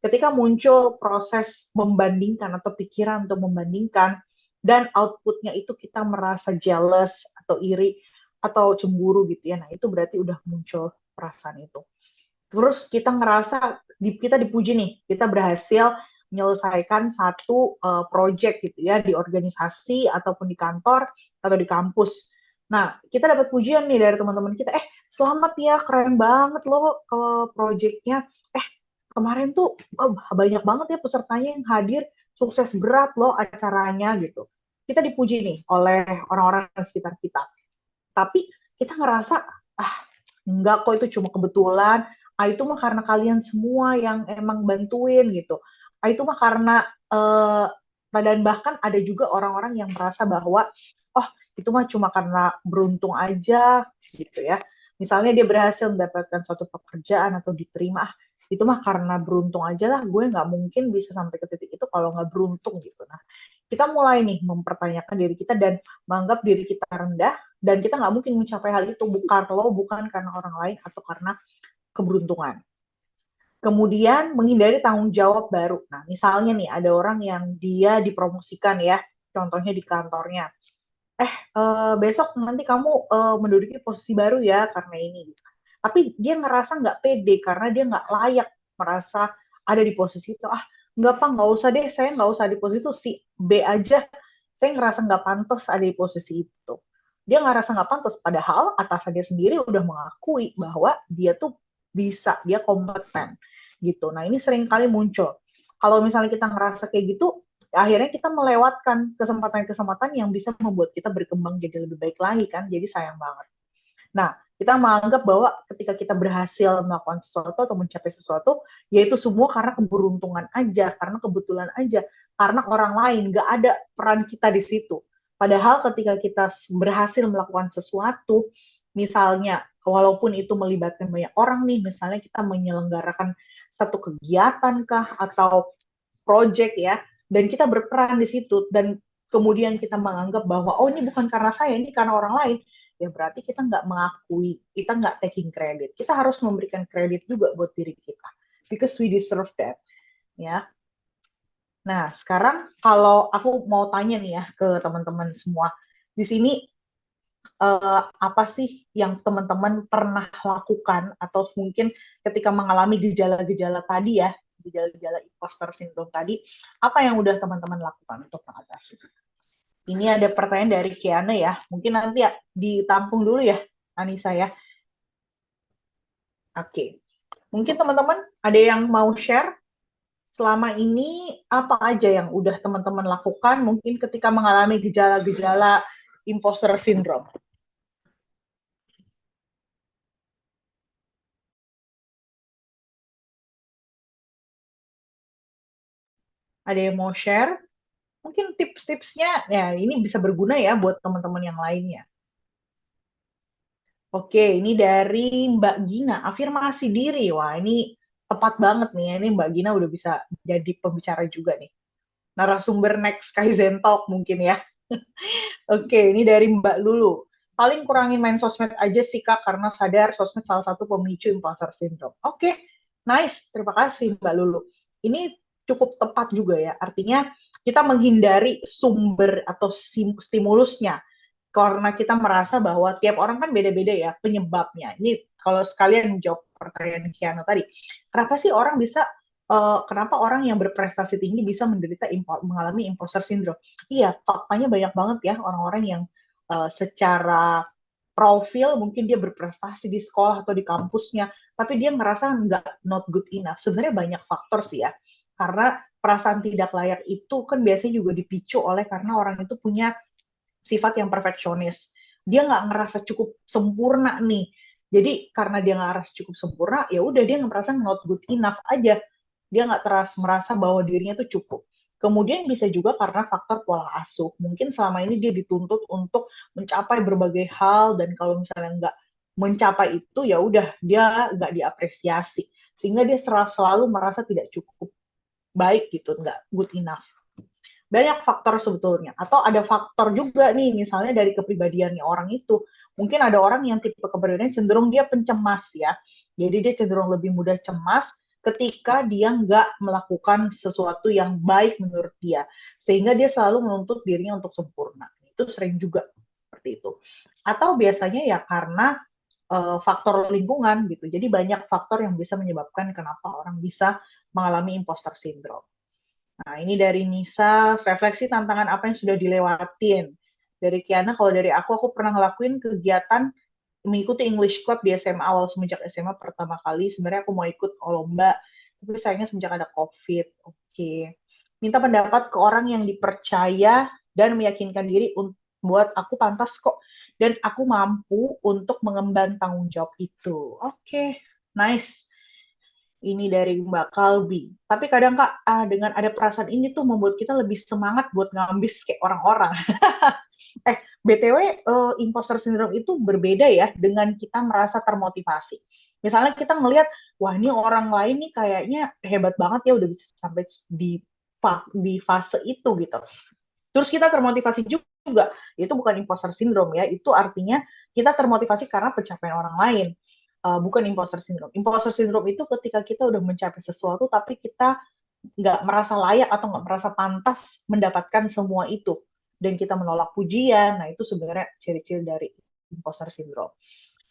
Speaker 2: ketika muncul proses membandingkan atau pikiran untuk membandingkan, dan outputnya itu kita merasa jealous atau iri atau cemburu gitu ya, nah itu berarti udah muncul perasaan itu. Terus kita ngerasa kita dipuji nih, kita berhasil menyelesaikan satu project gitu ya di organisasi ataupun di kantor atau di kampus. Nah, kita dapat pujian nih dari teman-teman kita, selamat ya, keren banget loh projectnya. Kemarin tuh banyak banget ya pesertanya yang hadir, sukses berat loh acaranya gitu. Kita dipuji nih oleh orang-orang di sekitar kita. Tapi kita ngerasa, enggak kok itu cuma kebetulan, itu mah karena kalian semua yang emang bantuin gitu. Itu mah karena dan bahkan ada juga orang-orang yang merasa bahwa oh itu mah cuma karena beruntung aja gitu ya. Misalnya dia berhasil mendapatkan suatu pekerjaan atau diterima, itu mah karena beruntung aja lah, gue nggak mungkin bisa sampai ke titik itu kalau nggak beruntung gitu. Nah, kita mulai nih mempertanyakan diri kita dan menganggap diri kita rendah, dan kita nggak mungkin mencapai hal itu bukan karena orang lain atau karena keberuntungan. Kemudian menghindari tanggung jawab baru. Nah, misalnya nih ada orang yang dia dipromosikan ya, contohnya di kantornya. Besok nanti kamu menduduki posisi baru ya karena ini. Tapi dia ngerasa nggak pede karena dia nggak layak merasa ada di posisi itu. Nggak apa, nggak usah deh, saya nggak usah di posisi itu, si B aja. Saya ngerasa nggak pantas ada di posisi itu. Dia ngerasa nggak pantas, padahal atasannya sendiri udah mengakui bahwa dia tuh bisa, dia kompeten gitu. Nah, ini sering kali muncul. Kalau misalnya kita ngerasa kayak gitu, akhirnya kita melewatkan kesempatan-kesempatan yang bisa membuat kita berkembang jadi lebih baik lagi kan, jadi sayang banget. Nah, kita menganggap bahwa ketika kita berhasil melakukan sesuatu atau mencapai sesuatu, yaitu semua karena keberuntungan aja, karena kebetulan aja, karena orang lain, nggak ada peran kita di situ. Padahal ketika kita berhasil melakukan sesuatu, misalnya walaupun itu melibatkan banyak orang nih, misalnya kita menyelenggarakan satu kegiatan kah atau project ya, dan kita berperan di situ, dan kemudian kita menganggap bahwa oh ini bukan karena saya, ini karena orang lain, ya berarti kita nggak mengakui, kita nggak taking credit. Kita harus memberikan kredit juga buat diri kita, because we deserve that, ya. Nah, sekarang kalau aku mau tanya nih ya ke teman-teman semua, di sini apa sih yang teman-teman pernah lakukan atau mungkin ketika mengalami gejala-gejala tadi ya, gejala-gejala imposter syndrome tadi, apa yang udah teman-teman lakukan untuk mengatasi? Ini ada pertanyaan dari Kiana ya, mungkin nanti ya ditampung dulu ya, Anissa ya. Oke, mungkin teman-teman ada yang mau share selama ini apa aja yang udah teman-teman lakukan mungkin ketika mengalami gejala-gejala imposter syndrome. Ada yang mau share? Mungkin tips-tipsnya, ya ini bisa berguna ya buat teman-teman yang lainnya. Oke, ini dari Mbak Gina, afirmasi diri. Wah, ini tepat banget nih ya. Ini Mbak Gina udah bisa jadi pembicara juga nih. Narasumber next Kaizen Talk mungkin ya. Oke, ini dari Mbak Lulu. Paling kurangin main sosmed aja sih Kak, karena sadar sosmed salah satu pemicu imposter syndrome. Oke, nice. Terima kasih Mbak Lulu. Ini cukup tepat juga ya. Artinya kita menghindari sumber atau stimulusnya. Karena kita merasa bahwa tiap orang kan beda-beda ya penyebabnya. Ini kalau sekalian menjawab pertanyaan Kiana tadi. Kenapa sih orang bisa kenapa orang yang berprestasi tinggi bisa mengalami imposter syndrome? Iya, faktanya banyak banget ya orang-orang yang secara profil mungkin dia berprestasi di sekolah atau di kampusnya, tapi dia ngerasa not good enough. Sebenarnya banyak faktor sih ya, karena perasaan tidak layak itu kan biasanya juga dipicu oleh karena orang itu punya sifat yang perfeksionis. Dia nggak ngerasa cukup sempurna nih. Jadi karena dia nggak ngerasa cukup sempurna, ya udah dia ngerasa not good enough aja. Dia nggak merasa bahwa dirinya tuh cukup. Kemudian bisa juga karena faktor pola asuh. Mungkin selama ini dia dituntut untuk mencapai berbagai hal, dan kalau misalnya nggak mencapai itu, ya udah dia nggak diapresiasi. Sehingga dia selalu merasa tidak cukup baik gitu, nggak good enough. Banyak faktor sebetulnya. Atau ada faktor juga nih, misalnya dari kepribadiannya orang itu. Mungkin ada orang yang tipe kepribadiannya cenderung dia pencemas ya. Jadi dia cenderung lebih mudah cemas ketika dia nggak melakukan sesuatu yang baik menurut dia. Sehingga dia selalu menuntut dirinya untuk sempurna. Itu sering juga seperti itu. Atau biasanya ya karena faktor lingkungan gitu. Jadi banyak faktor yang bisa menyebabkan kenapa orang bisa mengalami imposter syndrome. Nah, ini dari Nisa, refleksi tantangan apa yang sudah dilewatin. Dari Kiana, kalau dari aku pernah ngelakuin kegiatan mengikuti English Club di SMA awal semenjak SMA pertama kali. Sebenarnya aku mau ikut lomba, tapi sayangnya semenjak ada COVID. Oke. Minta pendapat ke orang yang dipercaya dan meyakinkan diri buat aku pantas kok. Dan aku mampu untuk mengemban tanggung jawab itu. Oke, nice. Ini dari Mbak Kalbi. Tapi kadang Kak, dengan ada perasaan ini tuh membuat kita lebih semangat buat ngambis kayak orang-orang. BTW, imposter syndrome itu berbeda ya dengan kita merasa termotivasi. Misalnya kita ngelihat, wah ini orang lain nih kayaknya hebat banget ya udah bisa sampai di fase itu gitu. Terus kita termotivasi juga, itu bukan imposter syndrome ya, itu artinya kita termotivasi karena pencapaian orang lain. Bukan imposter syndrome. Imposter syndrome itu ketika kita udah mencapai sesuatu tapi kita nggak merasa layak atau nggak merasa pantas mendapatkan semua itu dan kita menolak pujian. Nah itu sebenarnya ciri-ciri dari imposter syndrome.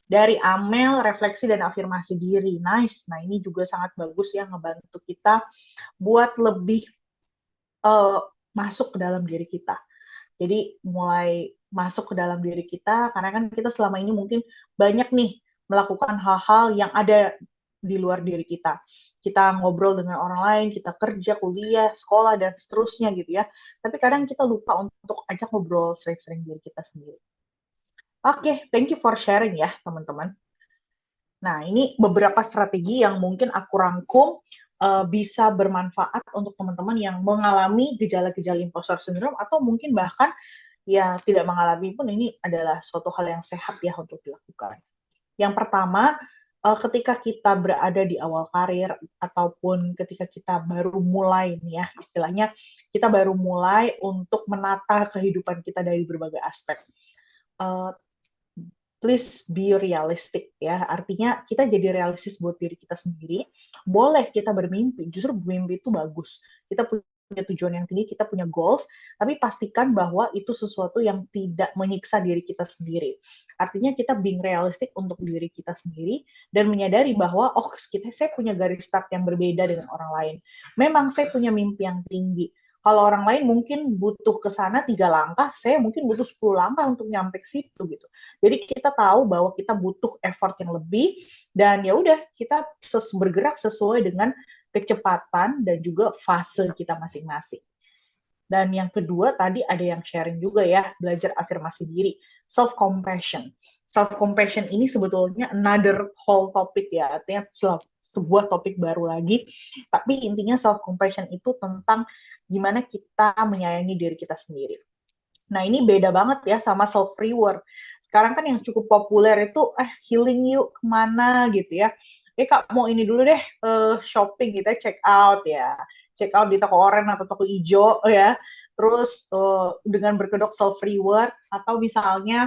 Speaker 2: Dari Amel, refleksi dan afirmasi diri. Nice. Nah ini juga sangat bagus ya, ngebantu kita buat lebih masuk ke dalam diri kita. Jadi mulai masuk ke dalam diri kita, karena kan kita selama ini mungkin banyak nih melakukan hal-hal yang ada di luar diri kita. Kita ngobrol dengan orang lain, kita kerja, kuliah, sekolah, dan seterusnya gitu ya. Tapi kadang kita lupa untuk ajak ngobrol sering-sering diri kita sendiri. Oke, thank you for sharing ya teman-teman. Nah, ini beberapa strategi yang mungkin aku rangkum bisa bermanfaat untuk teman-teman yang mengalami gejala-gejala imposter syndrome atau mungkin bahkan yang tidak mengalami pun ini adalah suatu hal yang sehat ya untuk dilakukan. Yang pertama, ketika kita berada di awal karir ataupun ketika kita baru mulai nih ya, istilahnya kita baru mulai untuk menata kehidupan kita dari berbagai aspek. Please be realistic ya. Artinya kita jadi realistis buat diri kita sendiri. Boleh kita bermimpi, justru bermimpi itu bagus. Kita punya tujuan yang tinggi, kita punya goals, tapi pastikan bahwa itu sesuatu yang tidak menyiksa diri kita sendiri. Artinya kita being realistic untuk diri kita sendiri dan menyadari bahwa saya punya garis start yang berbeda dengan orang lain. Memang saya punya mimpi yang tinggi. Kalau orang lain mungkin butuh ke sana 3 langkah, saya mungkin butuh 10 langkah untuk nyampe ke situ gitu. Jadi kita tahu bahwa kita butuh effort yang lebih dan ya udah kita bergerak sesuai dengan kecepatan dan juga fase kita masing-masing. Dan yang kedua tadi ada yang sharing juga ya, belajar afirmasi diri, self compassion. Self compassion ini sebetulnya another whole topic ya, artinya sebuah topik baru lagi. Tapi intinya self compassion itu tentang gimana kita menyayangi diri kita sendiri. Nah, ini beda banget ya sama self reward. Sekarang kan yang cukup populer itu healing yuk kemana gitu ya. Kak mau ini dulu deh shopping gitu ya, check out ya. Check out di toko oranye atau toko hijau ya. Terus dengan berkedok self reward atau misalnya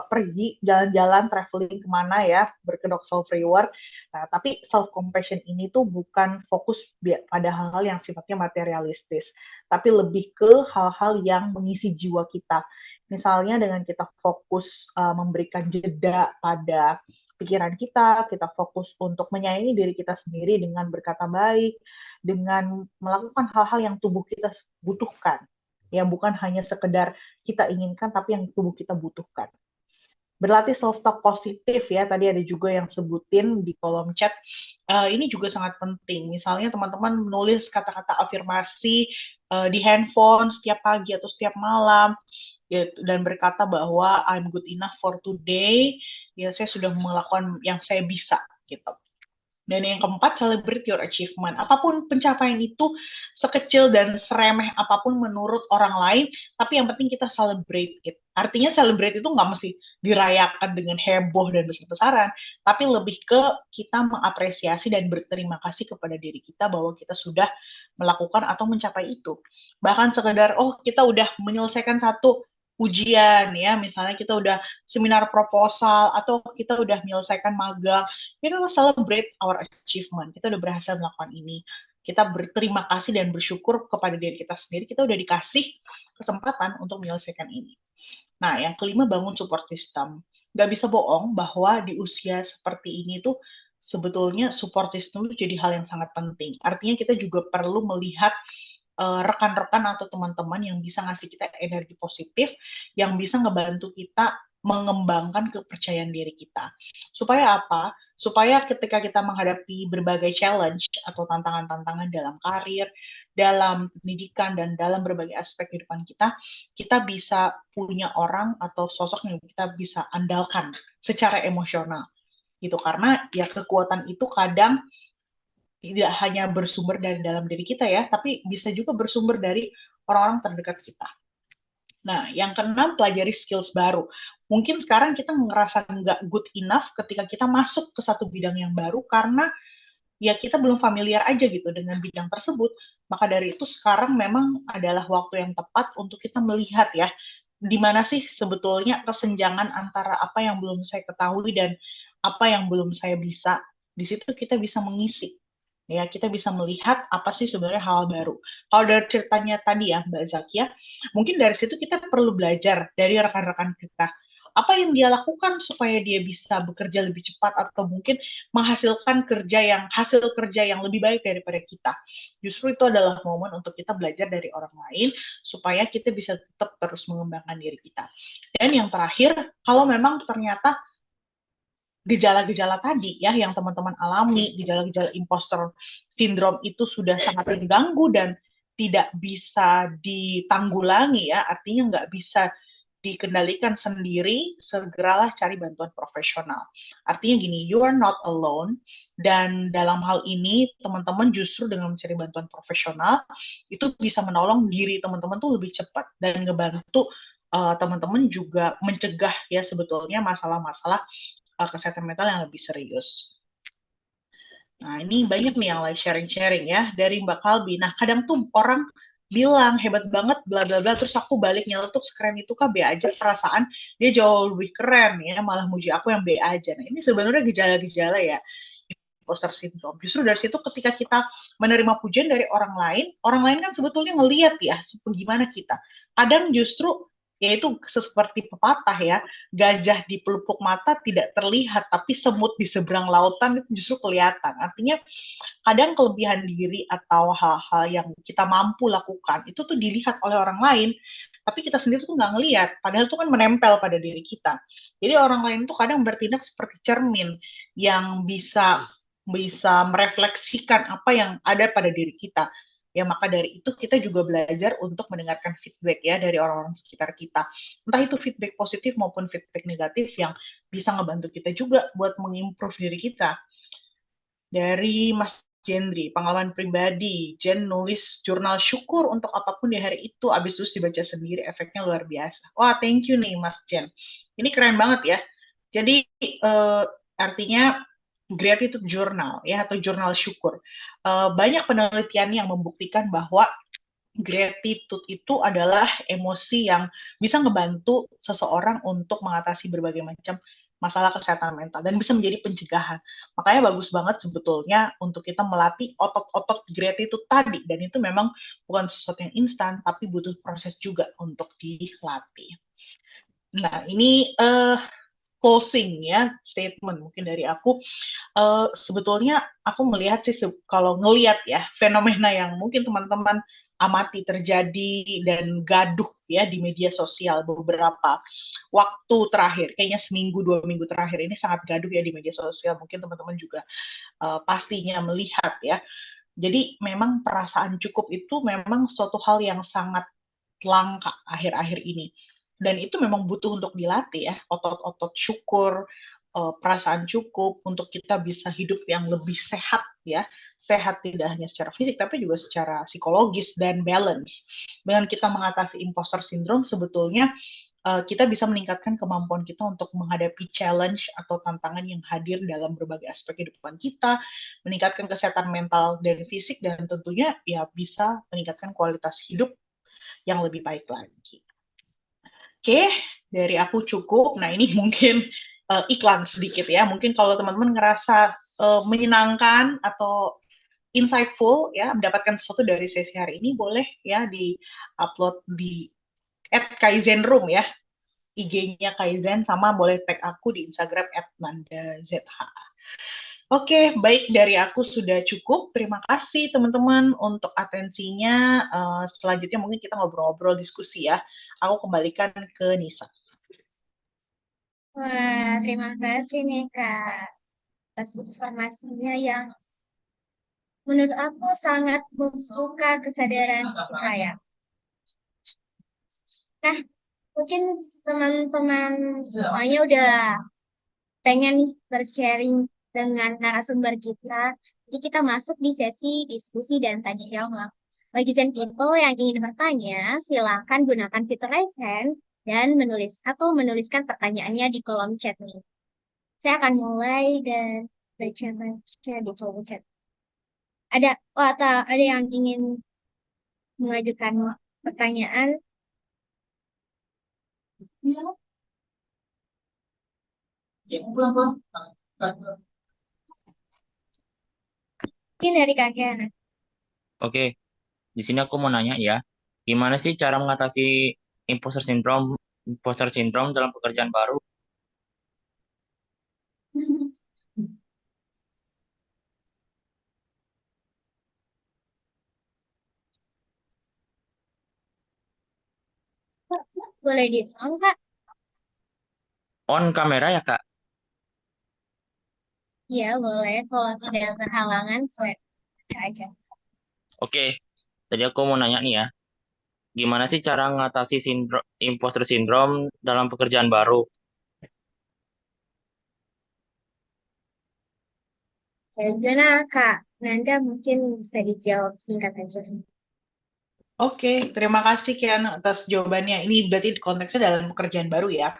Speaker 2: pergi jalan-jalan, traveling kemana ya, berkedok self reward. Nah, tapi self compassion ini tuh bukan fokus pada hal-hal yang sifatnya materialistis, tapi lebih ke hal-hal yang mengisi jiwa kita. Misalnya dengan kita fokus memberikan jeda pada pikiran kita fokus untuk menyayangi diri kita sendiri dengan berkata baik, dengan melakukan hal-hal yang tubuh kita butuhkan. Ya, bukan hanya sekedar kita inginkan, tapi yang tubuh kita butuhkan. Berlatih self-talk positif ya, tadi ada juga yang sebutin di kolom chat. Ini juga sangat penting. Misalnya teman-teman menulis kata-kata afirmasi di handphone setiap pagi atau setiap malam, gitu, dan berkata bahwa I'm good enough for today, ya saya sudah melakukan yang saya bisa, gitu. Dan yang keempat, celebrate your achievement. Apapun pencapaian itu, sekecil dan seremeh apapun menurut orang lain, tapi yang penting kita celebrate it. Artinya celebrate itu nggak mesti dirayakan dengan heboh dan besar-besaran, tapi lebih ke kita mengapresiasi dan berterima kasih kepada diri kita bahwa kita sudah melakukan atau mencapai itu. Bahkan sekedar, kita udah menyelesaikan satu ujian ya, misalnya kita udah seminar proposal atau kita udah menyelesaikan magang, kita celebrate our achievement, kita udah berhasil melakukan ini, kita berterima kasih dan bersyukur kepada diri kita sendiri, kita udah dikasih kesempatan untuk menyelesaikan ini. Nah, yang kelima, bangun support system. Gak bisa bohong bahwa di usia seperti ini tuh sebetulnya support system itu jadi hal yang sangat penting. Artinya kita juga perlu melihat rekan-rekan atau teman-teman yang bisa ngasih kita energi positif, yang bisa ngebantu kita mengembangkan kepercayaan diri kita. Supaya apa? Supaya ketika kita menghadapi berbagai challenge atau tantangan-tantangan dalam karir, dalam pendidikan, dan dalam berbagai aspek kehidupan kita, kita bisa punya orang atau sosok yang kita bisa andalkan secara emosional. Gitu. Karena ya kekuatan itu kadang tidak hanya bersumber dari dalam diri kita ya, tapi bisa juga bersumber dari orang-orang terdekat kita. Nah, yang keenam, pelajari skills baru. Mungkin sekarang kita ngerasa nggak good enough ketika kita masuk ke satu bidang yang baru karena ya kita belum familiar aja gitu dengan bidang tersebut. Maka dari itu sekarang memang adalah waktu yang tepat untuk kita melihat ya, di mana sih sebetulnya kesenjangan antara apa yang belum saya ketahui dan apa yang belum saya bisa. Di situ kita bisa mengisi. Ya, kita bisa melihat apa sih sebenarnya hal baru. Kalau dari ceritanya tadi ya, Mbak Zakia, mungkin dari situ kita perlu belajar dari rekan-rekan kita. Apa yang dia lakukan supaya dia bisa bekerja lebih cepat atau mungkin menghasilkan hasil kerja yang lebih baik daripada kita. Justru itu adalah momen untuk kita belajar dari orang lain supaya kita bisa tetap terus mengembangkan diri kita. Dan yang terakhir, kalau memang ternyata gejala-gejala tadi ya yang teman-teman alami, gejala-gejala imposter syndrome itu sudah sangat mengganggu dan tidak bisa ditanggulangi ya, artinya nggak bisa dikendalikan sendiri, segeralah cari bantuan profesional. Artinya gini, you are not alone, dan dalam hal ini teman-teman justru dengan mencari bantuan profesional itu bisa menolong diri teman-teman tuh lebih cepat dan ngebantu teman-teman juga mencegah ya sebetulnya masalah-masalah kesehatan mental yang lebih serius. Nah, ini banyak nih yang like sharing-sharing ya dari Mbak Kalbi. Nah, kadang tuh orang bilang hebat banget bla bla bla terus aku balik nyeletuk sekeren itu kah B aja, perasaan dia jauh lebih keren ya malah muji aku yang B aja. Nah, ini sebenarnya gejala-gejala ya imposter syndrome. Justru dari situ ketika kita menerima pujian dari orang lain kan sebetulnya ngelihat ya gimana kita. Kadang justru yaitu seperti pepatah ya, gajah di pelupuk mata tidak terlihat, tapi semut di seberang lautan itu justru kelihatan. Artinya kadang kelebihan diri atau hal-hal yang kita mampu lakukan itu tuh dilihat oleh orang lain, tapi kita sendiri tuh nggak ngelihat, padahal itu kan menempel pada diri kita. Jadi orang lain tuh kadang bertindak seperti cermin yang bisa merefleksikan apa yang ada pada diri kita. Ya, maka dari itu kita juga belajar untuk mendengarkan feedback ya dari orang-orang sekitar kita. Entah itu feedback positif maupun feedback negatif yang bisa ngebantu kita juga buat mengimprove diri kita. Dari Mas Jendri, pengalaman pribadi, Jen nulis jurnal syukur untuk apapun di hari itu, abis terus dibaca sendiri, efeknya luar biasa. Wah, thank you nih Mas Jen. Ini keren banget ya. Jadi artinya gratitude journal ya atau jurnal syukur. Banyak penelitian yang membuktikan bahwa gratitude itu adalah emosi yang bisa ngebantu seseorang untuk mengatasi berbagai macam masalah kesehatan mental dan bisa menjadi pencegahan. Makanya bagus banget sebetulnya untuk kita melatih otot-otot gratitude tadi, dan itu memang bukan sesuatu yang instan tapi butuh proses juga untuk dilatih. Nah, ini closing ya statement mungkin dari aku. Sebetulnya aku melihat sih kalau ngelihat ya fenomena yang mungkin teman-teman amati terjadi dan gaduh ya di media sosial beberapa waktu terakhir, kayaknya seminggu 2 minggu terakhir ini sangat gaduh ya di media sosial. Mungkin teman-teman juga pastinya melihat ya. Jadi memang perasaan cukup itu memang suatu hal yang sangat langka akhir-akhir ini. Dan itu memang butuh untuk dilatih ya, otot-otot syukur, perasaan cukup untuk kita bisa hidup yang lebih sehat ya. Sehat tidak hanya secara fisik tapi juga secara psikologis dan balance. Dengan kita mengatasi imposter syndrome sebetulnya kita bisa meningkatkan kemampuan kita untuk menghadapi challenge atau tantangan yang hadir dalam berbagai aspek kehidupan kita, meningkatkan kesehatan mental dan fisik, dan tentunya ya bisa meningkatkan kualitas hidup yang lebih baik lagi. Oke, dari aku cukup. Nah, ini mungkin iklan sedikit ya. Mungkin kalau teman-teman ngerasa menyenangkan atau insightful ya, mendapatkan sesuatu dari sesi hari ini, boleh ya di-upload di @kaizenroom ya. IG-nya Kaizen, sama boleh tag aku di Instagram @nandazh. Oke, baik, dari aku sudah cukup. Terima kasih teman-teman untuk atensinya. Selanjutnya mungkin kita ngobrol-ngobrol diskusi ya. Aku kembalikan ke Nisa.
Speaker 1: Wah, terima kasih nih Kak atas informasinya yang menurut aku sangat membuka kesadaran kita ya. Nah, mungkin teman-teman semuanya udah pengen bersharing dengan narasumber kita. Jadi kita masuk di sesi diskusi dan tanya jawab. Bagi Gen People yang ingin bertanya, silakan gunakan fitur raise hand dan menuliskan pertanyaannya di kolom chat nih. Saya akan mulai dan baca di kolom chat. Ada yang ingin mengajukan pertanyaan? Mungkin dari kakek.
Speaker 3: Oke, di sini aku mau nanya ya, gimana sih cara mengatasi imposter syndrome dalam pekerjaan baru?
Speaker 1: Boleh di on, Kak?
Speaker 3: On kamera ya, Kak?
Speaker 1: Iya, boleh. Kalau tidak berhalangan, saya aja.
Speaker 3: Oke, tadi aku mau nanya nih ya, gimana sih cara mengatasi imposter syndrome dalam pekerjaan baru?
Speaker 1: Ya, gimana, Kak? Nanda mungkin bisa dijawab singkat aja.
Speaker 2: Oke, terima kasih Kian atas jawabannya. Ini berarti konteksnya dalam pekerjaan baru ya.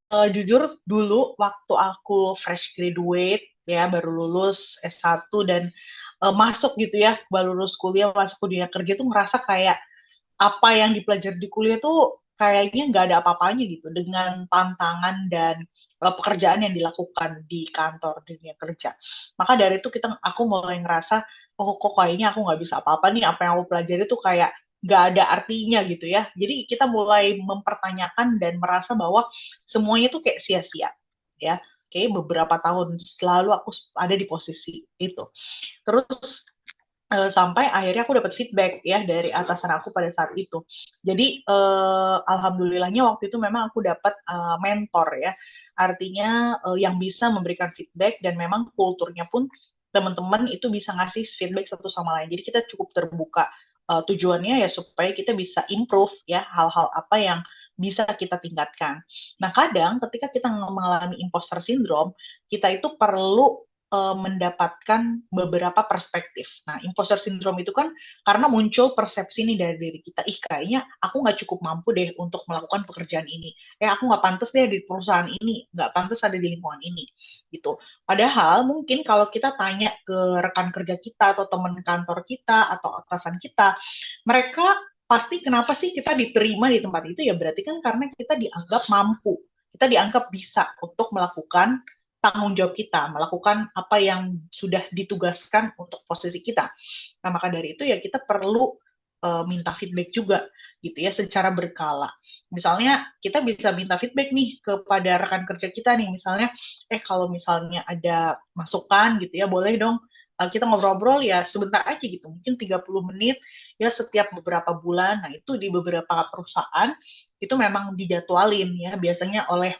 Speaker 2: Jujur dulu waktu aku fresh graduate ya, baru lulus S1 dan masuk gitu ya, baru lulus kuliah masuk ke dunia kerja tuh ngerasa kayak apa yang dipelajari di kuliah tuh kayaknya nggak ada apa-apanya gitu dengan tantangan dan pekerjaan yang dilakukan di kantor dunia kerja. Maka dari itu aku mulai ngerasa, oh kok kayaknya aku nggak bisa apa-apa nih, apa yang aku pelajari tuh kayak nggak ada artinya gitu ya. Jadi kita mulai mempertanyakan dan merasa bahwa semuanya tuh kayak sia-sia ya. Kayak beberapa tahun selalu aku ada di posisi itu. Terus sampai akhirnya aku dapat feedback ya dari atasan aku pada saat itu. Jadi alhamdulillahnya waktu itu memang aku dapat mentor ya, artinya yang bisa memberikan feedback dan memang kulturnya pun teman-teman itu bisa ngasih feedback satu sama lain. Jadi kita cukup terbuka. Tujuannya ya supaya kita bisa improve ya hal-hal apa yang bisa kita tingkatkan. Nah kadang ketika kita mengalami imposter syndrome, kita itu perlu mendapatkan beberapa perspektif. Nah, imposter syndrome itu kan karena muncul persepsi nih dari diri kita, ih kayaknya aku nggak cukup mampu deh untuk melakukan pekerjaan ini. Aku nggak pantas deh di perusahaan ini, nggak pantas ada di lingkungan ini. Gitu. Padahal mungkin kalau kita tanya ke rekan kerja kita atau teman kantor kita atau atasan kita, mereka pasti kenapa sih kita diterima di tempat itu ya berarti kan karena kita dianggap mampu, kita dianggap bisa untuk melakukan tanggung jawab kita, melakukan apa yang sudah ditugaskan untuk posisi kita. Nah, maka dari itu ya kita perlu minta feedback juga gitu ya secara berkala. Misalnya kita bisa minta feedback nih kepada rekan kerja kita nih, misalnya kalau misalnya ada masukan gitu ya, boleh dong kita ngobrol-ngobrol ya sebentar aja gitu, mungkin 30 menit ya setiap beberapa bulan. Nah, itu di beberapa perusahaan itu memang dijadwalin ya biasanya oleh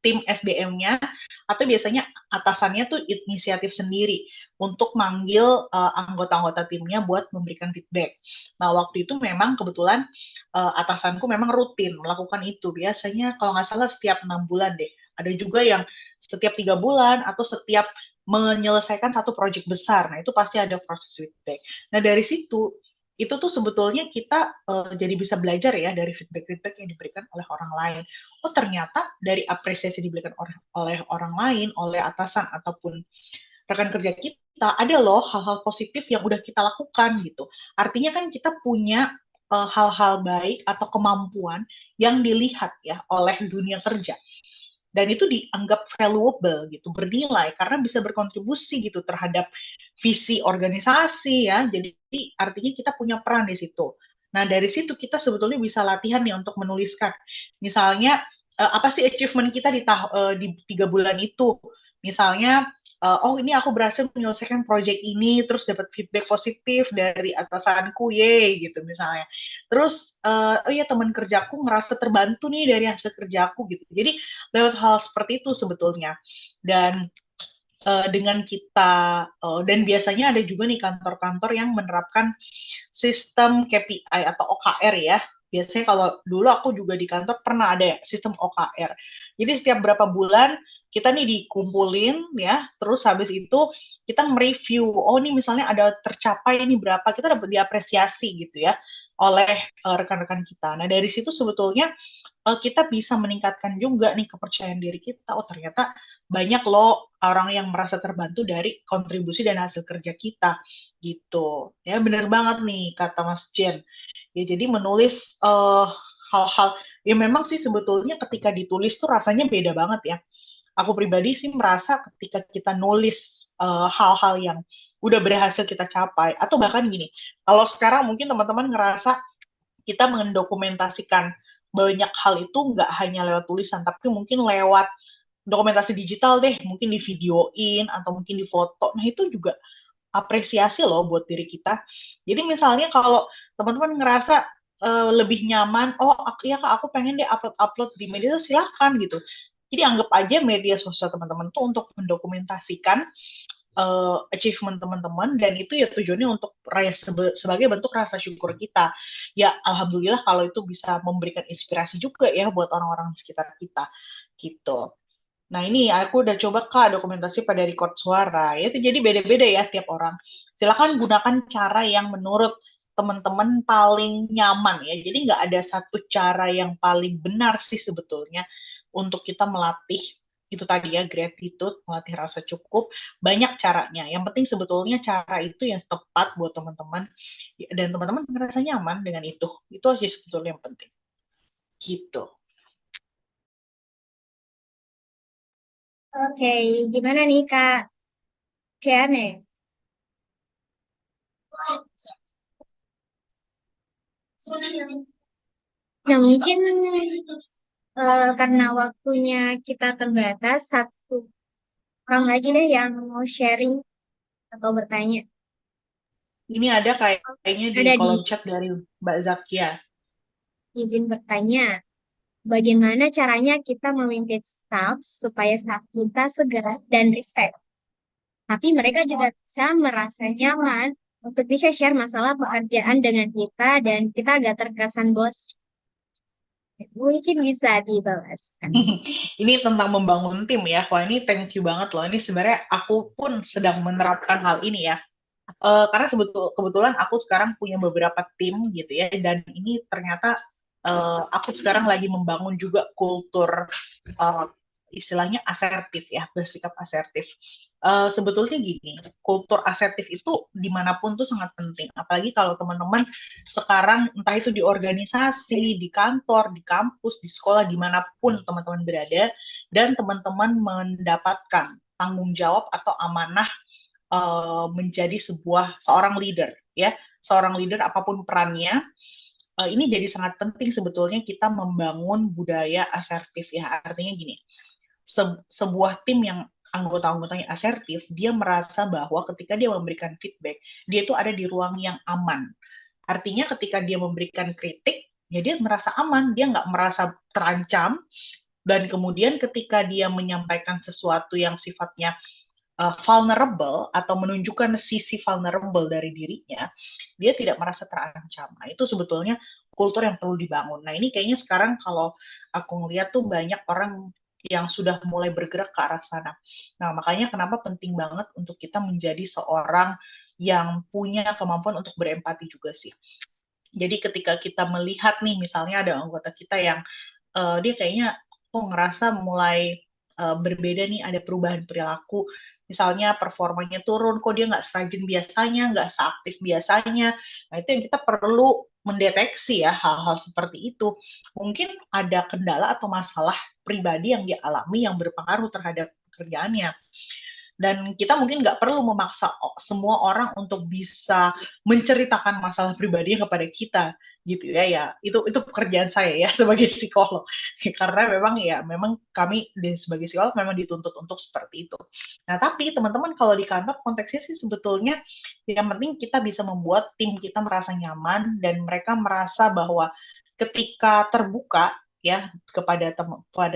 Speaker 2: tim SDM-nya atau biasanya atasannya tuh inisiatif sendiri untuk manggil anggota-anggota timnya buat memberikan feedback. Nah, waktu itu memang kebetulan atasanku memang rutin melakukan itu. Biasanya kalau nggak salah setiap 6 bulan deh. Ada juga yang setiap 3 bulan atau setiap menyelesaikan satu proyek besar. Nah, itu pasti ada proses feedback. Nah, dari situ itu tuh sebetulnya kita jadi bisa belajar ya dari feedback-feedback yang diberikan oleh orang lain. Oh ternyata dari apresiasi diberikan oleh orang lain, oleh atasan ataupun rekan kerja kita, ada loh hal-hal positif yang udah kita lakukan gitu. Artinya kan kita punya hal-hal baik atau kemampuan yang dilihat ya oleh dunia kerja. Dan itu dianggap valuable gitu, bernilai karena bisa berkontribusi gitu terhadap visi organisasi ya. Jadi artinya kita punya peran di situ. Nah, dari situ kita sebetulnya bisa latihan nih untuk menuliskan. Misalnya apa sih achievement kita di 3 bulan itu? Misalnya, oh ini aku berhasil menyelesaikan proyek ini, terus dapat feedback positif dari atasanku, ye gitu misalnya. Terus, oh iya teman kerjaku ngerasa terbantu nih dari hasil kerjaku gitu. Jadi lewat hal seperti itu sebetulnya. Dan dengan kita dan biasanya ada juga nih kantor-kantor yang menerapkan sistem KPI atau OKR ya. Biasanya kalau dulu aku juga di kantor pernah ada ya sistem OKR. Jadi setiap berapa bulan kita nih dikumpulin ya, terus habis itu kita mereview, oh nih misalnya ada tercapai ini berapa, kita dapat diapresiasi gitu ya oleh rekan-rekan kita. Nah dari situ sebetulnya kita bisa meningkatkan juga nih kepercayaan diri kita. Oh ternyata banyak loh orang yang merasa terbantu dari kontribusi dan hasil kerja kita gitu. Ya benar banget nih kata Mas Jen. Ya jadi menulis hal-hal ya memang sih sebetulnya ketika ditulis tuh rasanya beda banget ya. Aku pribadi sih merasa ketika kita nulis hal-hal yang udah berhasil kita capai atau bahkan gini, kalau sekarang mungkin teman-teman ngerasa kita mendokumentasikan banyak hal itu nggak hanya lewat tulisan, tapi mungkin lewat dokumentasi digital deh, mungkin di videoin atau mungkin di foto. Nah itu juga apresiasi loh buat diri kita. Jadi misalnya kalau teman-teman ngerasa lebih nyaman, oh iya kak aku pengen deh upload di media sosial, silahkan gitu. Jadi anggap aja media sosial teman-teman tuh untuk mendokumentasikan achievement teman-teman dan itu ya tujuannya untuk sebagai bentuk rasa syukur kita. Ya alhamdulillah kalau itu bisa memberikan inspirasi juga ya buat orang-orang di sekitar kita gitu. Nah ini aku udah coba kak dokumentasi pada record suara ya, itu jadi beda-beda ya tiap orang. Silakan gunakan cara yang menurut teman-teman paling nyaman ya. Jadi nggak ada satu cara yang paling benar sih sebetulnya untuk kita melatih itu tadi ya gratitude, melatih rasa cukup, banyak caranya. Yang penting sebetulnya cara itu yang tepat buat teman-teman dan teman-teman merasa nyaman dengan itu. Itu aja sebetulnya yang penting. Gitu.
Speaker 1: Oke, gimana nih Kak Keane? Nah, mungkin karena waktunya kita terbatas, satu orang lagi deh yang mau sharing atau bertanya.
Speaker 2: Ini ada kayaknya di
Speaker 1: Ada di
Speaker 2: kolom chat dari Mbak Zakia.
Speaker 1: izin bertanya, bagaimana caranya kita memimpin staff supaya staff kita segar dan respect? Tapi mereka juga bisa merasa nyaman untuk bisa share masalah pekerjaan dengan kita dan kita agak terkesan bos. Mungkin bisa dibahas.
Speaker 2: Ini tentang membangun tim ya. Wah ini thank you banget loh. Ini sebenarnya aku pun sedang menerapkan hal ini ya. Karena kebetulan aku sekarang punya beberapa tim gitu ya. Dan ini ternyata aku sekarang lagi membangun juga kultur istilahnya asertif ya, bersikap asertif. Sebetulnya gini, kultur asertif itu dimanapun tuh sangat penting. Apalagi kalau teman-teman sekarang entah itu di organisasi, di kantor, di kampus, di sekolah, dimanapun teman-teman berada, dan teman-teman mendapatkan tanggung jawab atau amanah menjadi seorang leader, ya, seorang leader apapun perannya. Ini jadi sangat penting sebetulnya kita membangun budaya asertif ya. Artinya gini, sebuah tim yang anggota-anggotanya asertif, dia merasa bahwa ketika dia memberikan feedback, dia itu ada di ruang yang aman. Artinya ketika dia memberikan kritik, ya dia merasa aman, dia nggak merasa terancam, dan kemudian ketika dia menyampaikan sesuatu yang sifatnya vulnerable atau menunjukkan sisi vulnerable dari dirinya, dia tidak merasa terancam. Nah, itu sebetulnya kultur yang perlu dibangun. Nah, ini kayaknya sekarang kalau aku ngeliat tuh banyak orang yang sudah mulai bergerak ke arah sana. Nah, makanya kenapa penting banget untuk kita menjadi seorang yang punya kemampuan untuk berempati juga sih. Jadi ketika kita melihat nih, misalnya ada anggota kita yang dia kayaknya kok ngerasa mulai berbeda nih, ada perubahan perilaku, misalnya performanya turun, kok dia nggak serajin biasanya, nggak seaktif biasanya. Nah, itu yang kita perlu mendeteksi ya hal-hal seperti itu. Mungkin ada kendala atau masalah pribadi yang dia alami yang berpengaruh terhadap pekerjaannya. Dan kita mungkin nggak perlu memaksa semua orang untuk bisa menceritakan masalah pribadinya kepada kita gitu ya. Ya itu pekerjaan saya ya sebagai psikolog, karena memang kami sebagai psikolog memang dituntut untuk seperti itu. Nah tapi teman-teman kalau di kantor konteksnya sih sebetulnya yang penting kita bisa membuat tim kita merasa nyaman dan mereka merasa bahwa ketika terbuka ya kepada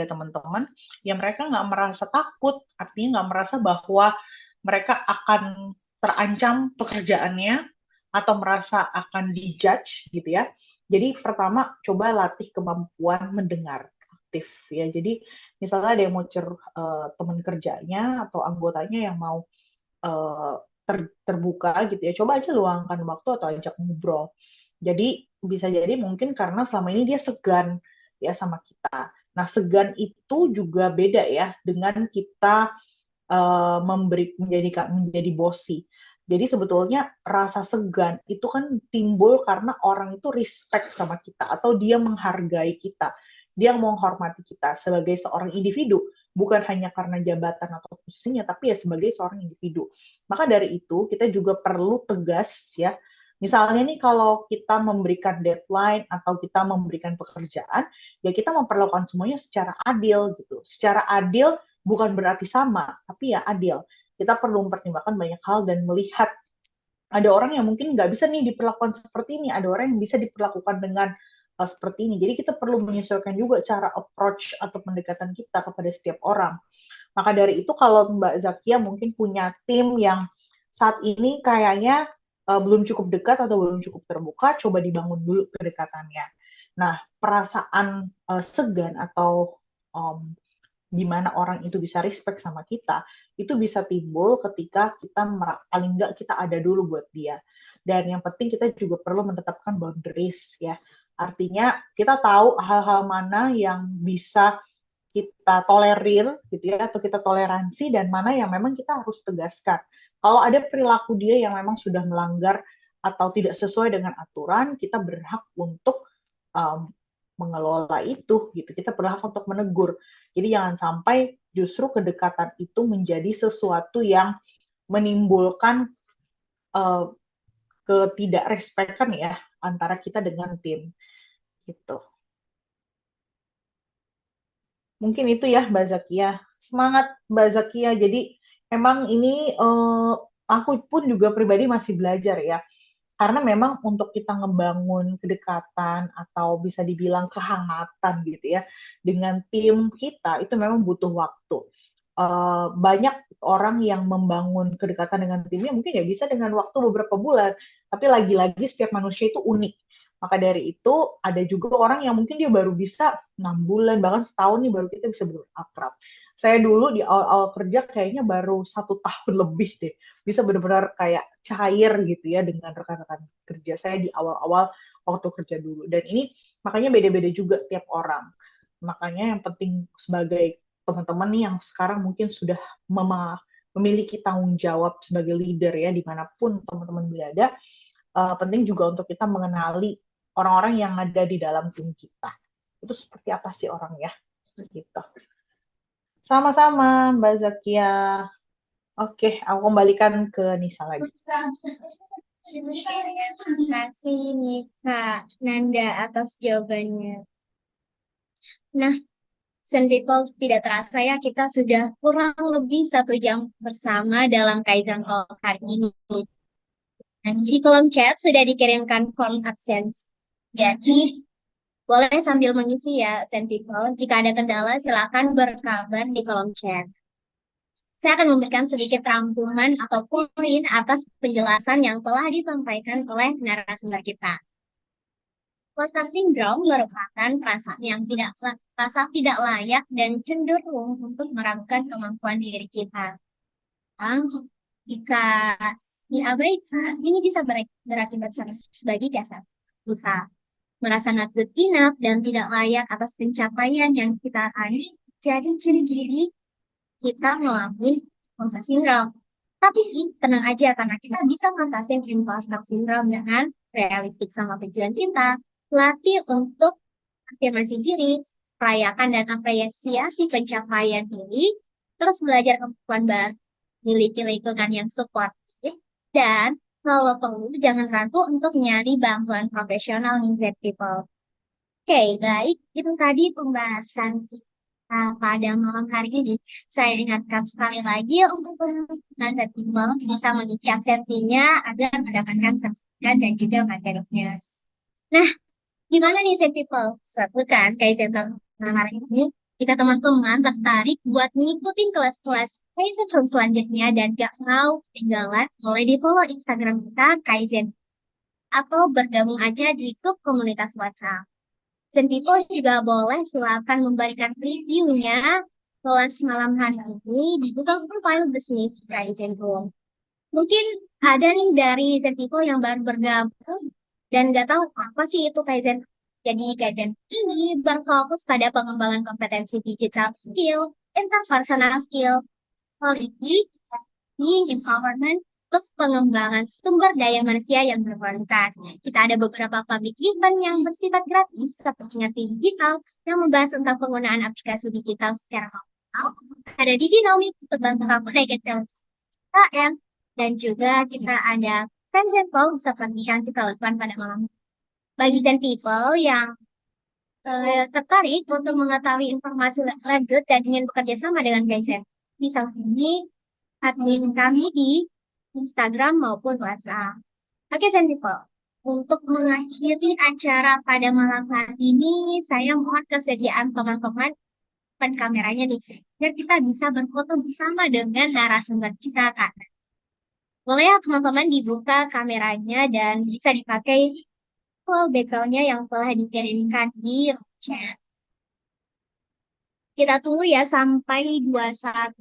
Speaker 2: teman-teman, ya mereka nggak merasa takut, artinya nggak merasa bahwa mereka akan terancam pekerjaannya atau merasa akan dijudge gitu ya. Jadi pertama coba latih kemampuan mendengar, produktif ya. Jadi misalnya ada yang mau teman kerjanya atau anggotanya yang mau terbuka gitu ya, coba aja luangkan waktu atau ajak ngobrol. Jadi bisa jadi mungkin karena selama ini dia segan ya sama kita. Nah, segan itu juga beda ya dengan kita menjadi bossy. Jadi sebetulnya rasa segan itu kan timbul karena orang itu respect sama kita atau dia menghargai kita. Dia menghormati kita sebagai seorang individu, bukan hanya karena jabatan atau posisinya, tapi ya sebagai seorang individu. Maka dari itu kita juga perlu tegas ya. Misalnya nih kalau kita memberikan deadline atau kita memberikan pekerjaan, ya kita memperlakukan semuanya secara adil gitu. Secara adil bukan berarti sama, tapi ya adil. Kita perlu mempertimbangkan banyak hal dan melihat ada orang yang mungkin nggak bisa nih diperlakukan seperti ini, ada orang yang bisa diperlakukan dengan seperti ini. Jadi kita perlu menyesuaikan juga cara approach atau pendekatan kita kepada setiap orang. Maka dari itu kalau Mbak Zakia mungkin punya tim yang saat ini kayaknya belum cukup dekat atau belum cukup terbuka, coba dibangun dulu kedekatannya. Nah, perasaan segan atau di mana orang itu bisa respect sama kita, itu bisa timbul ketika kita paling nggak kita ada dulu buat dia. Dan yang penting kita juga perlu menetapkan boundaries ya. Artinya kita tahu hal-hal mana yang bisa kita tolerir gitu ya, atau kita toleransi, dan mana yang memang kita harus tegaskan. Kalau ada perilaku dia yang memang sudah melanggar atau tidak sesuai dengan aturan, kita berhak untuk mengelola itu gitu. Kita berhak untuk menegur. Jadi jangan sampai justru kedekatan itu menjadi sesuatu yang menimbulkan ketidakrespekan ya antara kita dengan tim gitu. Mungkin itu ya Mbak Zakia. Semangat Mbak Zakia. Jadi emang ini aku pun juga pribadi masih belajar ya. Karena memang untuk kita ngebangun kedekatan atau bisa dibilang kehangatan gitu ya dengan tim kita itu memang butuh waktu. Banyak orang yang membangun kedekatan dengan timnya mungkin ya bisa dengan waktu beberapa bulan, tapi lagi-lagi setiap manusia itu unik. Maka dari itu ada juga orang yang mungkin dia baru bisa 6 bulan bahkan setahun nih baru kita bisa berakrab. Saya dulu di awal-awal kerja kayaknya baru 1 tahun lebih deh bisa benar-benar kayak cair gitu ya dengan rekan-rekan kerja saya di awal-awal waktu kerja dulu. Dan ini makanya beda-beda juga tiap orang. Makanya yang penting sebagai teman-teman nih yang sekarang mungkin sudah memiliki tanggung jawab sebagai leader ya dimanapun teman-teman berada, penting juga untuk kita mengenali orang-orang yang ada di dalam tim kita. Itu seperti apa sih orangnya? Gitu. Sama-sama Mbak Zakia. Oke, aku kembalikan ke Nisa lagi.
Speaker 1: Terima kasih nih Kak Nanda atas jawabannya. Nah, Zen People, tidak terasa ya kita sudah kurang lebih 1 jam bersama dalam Kaizen Talk hari ini. Dan di kolom chat sudah dikirimkan form absensi. Jadi, boleh sambil mengisi ya, Zen People. Jika ada kendala, silakan berkabar di kolom chat. Saya akan memberikan sedikit rangkuman atau poin atas penjelasan yang telah disampaikan oleh narasumber kita. Imposter syndrome merupakan perasaan yang tidak layak dan cenderung untuk meragukan kemampuan diri kita. Jika diabaikan, ini bisa berakibat sebagai dasar usaha. Merasa not good enough dan tidak layak atas pencapaian yang kita raih, jadi ciri-ciri kita mengalami imposter syndrome. Tapi tenang aja karena kita bisa mengatasi imposter syndrome dengan realistik sama tujuan kita. Latih untuk afirmasi diri, rayakan dan apresiasi pencapaian diri, terus belajar kemampuan baru, miliki lingkungan yang suportif, dan kalau perlu jangan ragu untuk nyari bantuan profesional nih Zen People. Oke, baik. Itu tadi pembahasan kita pada malam hari ini. Saya ingatkan sekali lagi untuk teman-teman Zen People bisa mengisi absensinya agar mendapatkan sertifikat dan juga materinya. Nah, gimana nih Zen People? Seru kan Kaizen malam hari ini? Jika teman-teman tertarik buat ngikutin kelas-kelas Kaizen Room selanjutnya dan gak mau ketinggalan, boleh di follow Instagram kita Kaizen atau bergabung aja di grup komunitas WhatsApp. Dan people juga boleh silakan memberikan reviewnya kelas malam hari ini di Google Profile Business Kaizen Room. Mungkin ada nih dari Zen People yang baru bergabung dan nggak tahu apa sih itu Kaizen. Jadi Kaizen ini berfokus pada pengembangan kompetensi digital skill, interpersonal skill, quality, empowerment, terus pengembangan sumber daya manusia yang berkualitas. Kita ada beberapa public event yang bersifat gratis seperti Ngerti Digital yang membahas tentang penggunaan aplikasi digital secara manual. Ada Diginomic untuk bantu kamu naikkan UMKM. Dan juga kita ada friends and calls seperti yang kita lakukan pada malam. Bagi 10 people yang tertarik untuk mengetahui informasi lanjut dan ingin bekerja sama dengan Kaizen, bisa hubungi admin kami di Instagram maupun WhatsApp. Oke, 10 people. Untuk mengakhiri acara pada malam hari ini, saya mohon kesediaan teman-teman depan kameranya nih, biar kita bisa berfoto bersama dengan narasumber kita, Kak. Boleh ya teman-teman dibuka kameranya dan bisa dipakai background-nya yang telah dikirimkan di chat. Kita tunggu ya sampai 21.15.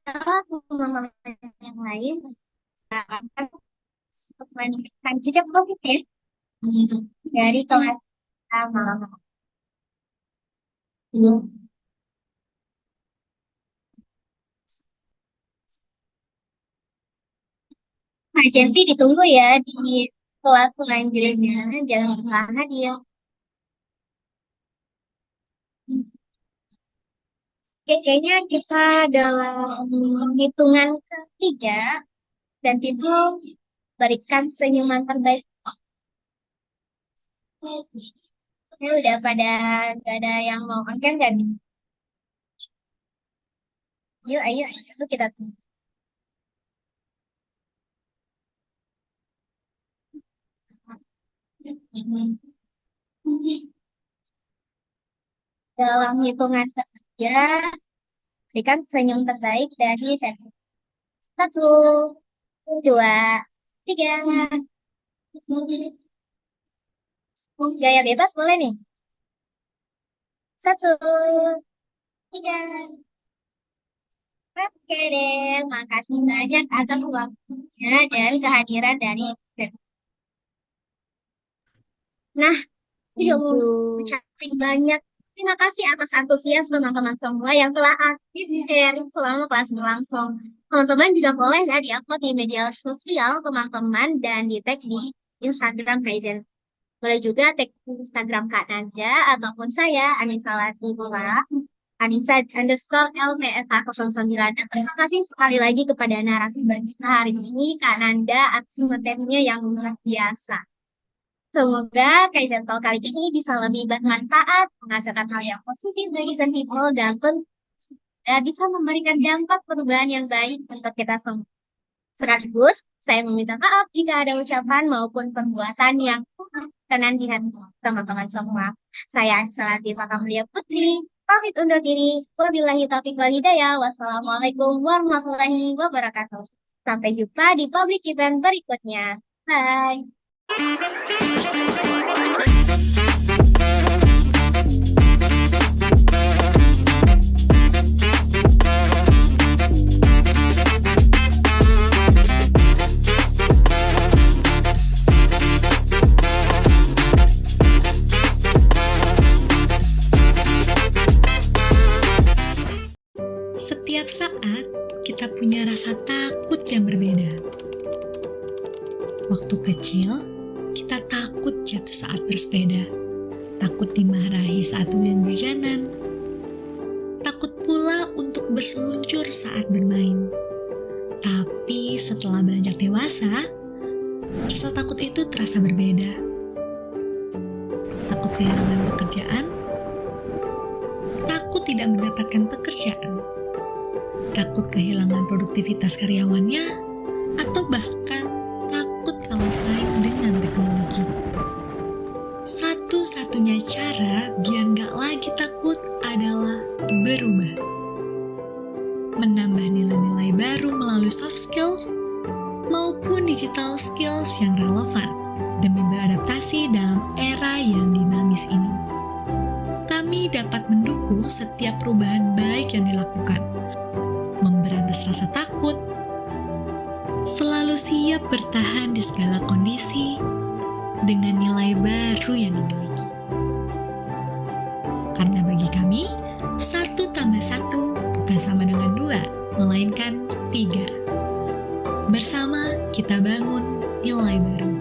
Speaker 1: Teman-teman yang lain untuk meningkatkan jejak profit ya dari kelas malam. Nah, jadi ditunggu ya di kelas selanjutnya. Jangan lupa hadir. Oke, kayaknya kita dalam hitungan ketiga dan itu berikan senyuman terbaik. Ini udah pada gak ada yang mau konten kan? Ayo, itu kita tunggu. Dalam hitungan ketiga, berikan senyum terbaik dari saya. 1, 2, 3. Gaya bebas boleh nih. 1, 3. Oke deh, makasih banyak atas waktunya dan kehadiran dari. Nah, video ucapin banyak. Terima kasih atas antusias teman-teman semua yang telah aktif sharing selama kelas berlangsung. Teman-teman juga boleh ya di-upload di media sosial teman-teman dan di-tag di Instagram Kaizen. Boleh juga tag Instagram Kak Nazia ataupun saya, Anissa Latifah, Anissa_LTFH09. Terima kasih sekali lagi kepada narasumber kita hari ini, Kak Nanda, atas materinya yang luar biasa. Semoga Kaizen Talk kali ini bisa lebih bermanfaat, menghasilkan hal yang positif bagi Zen People, dan bisa memberikan dampak perubahan yang baik untuk kita semua. Sekaligus, saya meminta maaf jika ada ucapan maupun perbuatan yang berkenan di hati teman-teman semua. Saya Anissa Latifah Kamalia Putri, pamit undur diri. Wabillahi taufiq wal hidayah. Wassalamualaikum warahmatullahi wabarakatuh. Sampai jumpa di public event berikutnya. Bye.
Speaker 5: Setiap saat kita punya rasa takut yang berbeda. Waktu kecil, kita takut jatuh saat bersepeda, takut dimarahi saat hujan berjalan, takut pula untuk berseluncur saat bermain. Tapi setelah beranjak dewasa, rasa takut itu terasa berbeda. Takut kehilangan pekerjaan, takut tidak mendapatkan pekerjaan, takut kehilangan produktivitas karyawannya, atau bahkan takut kalah saing dengan teknologi. Satu-satunya cara biar nggak lagi takut adalah berubah. menambah nilai-nilai baru melalui soft skills maupun digital skills yang relevan demi beradaptasi dalam era yang dinamis ini. Kami dapat mendukung setiap perubahan baik yang dilakukan, memberantas rasa takut, selalu siap bertahan di segala kondisi dengan nilai baru yang dimiliki. Karena bagi kami, 1 tambah 1 bukan sama dengan 2, melainkan 3. Bersama kita bangun nilai baru.